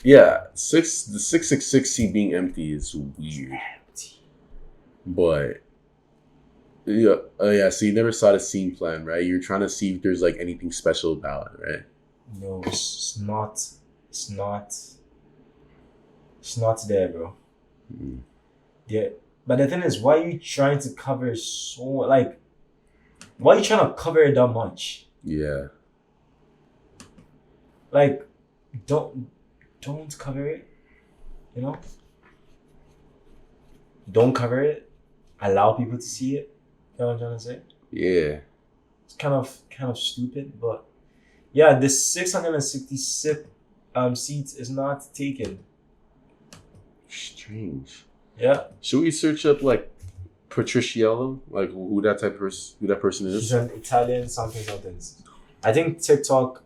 yeah, the 666 seat being empty is weird. But yeah, so you never saw the scene plan, right? You're trying to see if there's like anything special about it, right? No, it's not there, bro. Yeah, but the thing is, why are you trying to cover so like? Why are you trying to cover it that much? Yeah. Like, don't cover it. You know. Don't cover it. Allow people to see it. You know what I'm trying to say? Yeah. It's kind of stupid, but yeah, the 666 seats is not taken. Strange. Yeah. Should we search up like Patriciello, like who that person is? She's an Italian something. I think TikTok.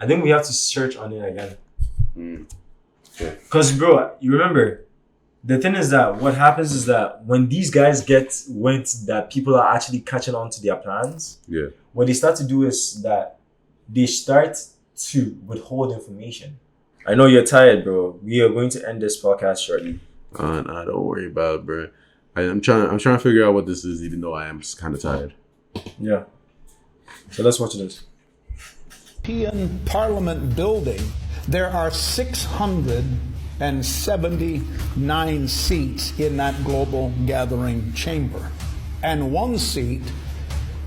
I think we have to search on it again. Okay. Cause bro, you remember, the thing is that what happens is that when these guys get wind that people are actually catching on to their plans, Yeah. what they start to do is that they start to withhold information. I know you're tired, bro. We are going to end this podcast shortly. Nah, don't worry about it, bro. I'm trying to figure out what this is, even though I am kind of tired. Yeah. So let's watch this. European Parliament building, there are 679 seats in that global gathering chamber. And one seat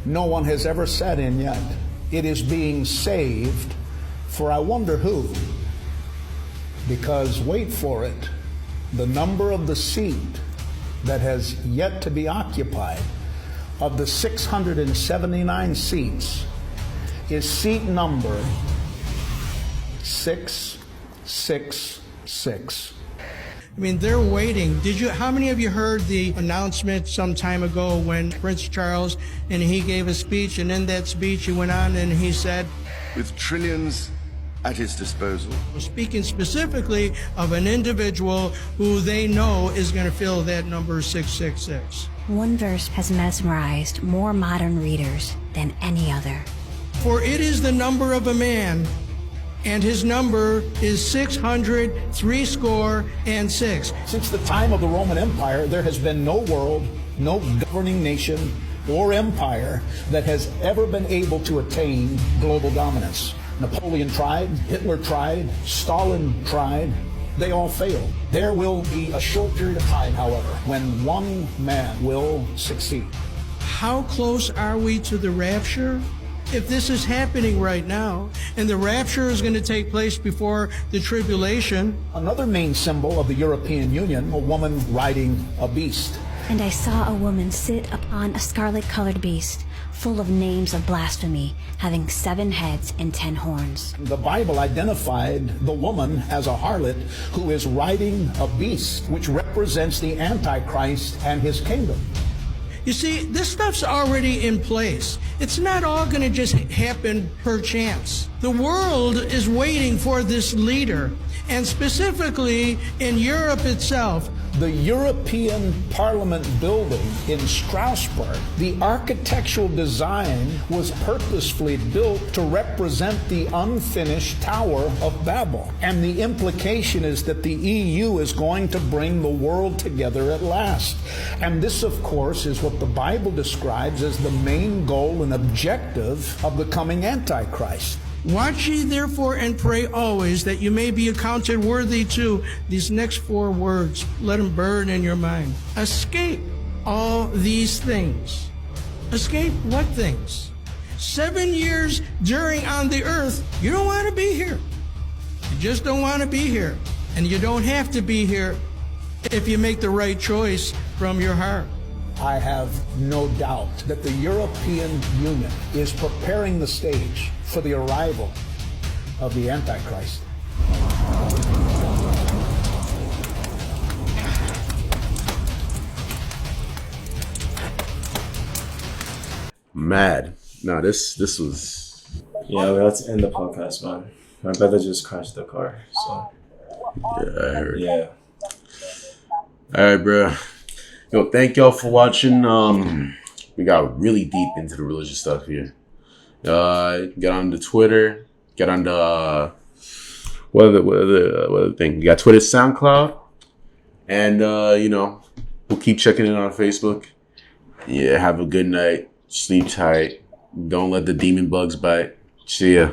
no one has ever sat in yet. It is being saved for I wonder who. Because, wait for it, the number of the seat that has yet to be occupied of the 679 seats is seat number 666. I mean, they're waiting. How many of you heard the announcement some time ago when Prince Charles, and he gave a speech, and in that speech he went on and he said, with trillions at his disposal, speaking specifically of an individual who they know is going to fill that number 666. One verse has mesmerized more modern readers than any other. For it is the number of a man, and his number is 666. Since the time of the Roman Empire, there has been no world, no governing nation or empire that has ever been able to attain global dominance. Napoleon tried, Hitler tried, Stalin tried. They all failed. There will be a short period of time, however, when one man will succeed. How close are we to the rapture? If this is happening right now, and the rapture is going to take place before the tribulation. Another main symbol of the European Union, a woman riding a beast. And I saw a woman sit upon a scarlet-colored beast, full of names of blasphemy, having 7 heads and 10 horns. The Bible identified the woman as a harlot who is riding a beast, which represents the Antichrist and his kingdom. You see, this stuff's already in place. It's not all going to just happen per chance. The world is waiting for this leader, and specifically in Europe itself. The European Parliament building in Strasbourg, the architectural design was purposefully built to represent the unfinished Tower of Babel. And the implication is that the EU is going to bring the world together at last. And this, of course, is what the Bible describes as the main goal and objective of the coming Antichrist. Watch ye therefore and pray always that you may be accounted worthy to these next 4 words. Let them burn in your mind. Escape all these things. Escape what things? 7 years during on the earth, you don't want to be here. You just don't want to be here. And you don't have to be here if you make the right choice from your heart. I have no doubt that the European Union is preparing the stage for the arrival of the Antichrist. Mad. No, this was. Yeah, we have to end the podcast, man. My brother just crashed the car, so. Yeah, I heard. Yeah. All right, bro. Yo, thank y'all for watching. We got really deep into the religious stuff here. Get on the Twitter. Get on the what other thing? You got Twitter, SoundCloud, and we'll keep checking in on Facebook. Yeah, have a good night. Sleep tight. Don't let the demon bugs bite. See ya.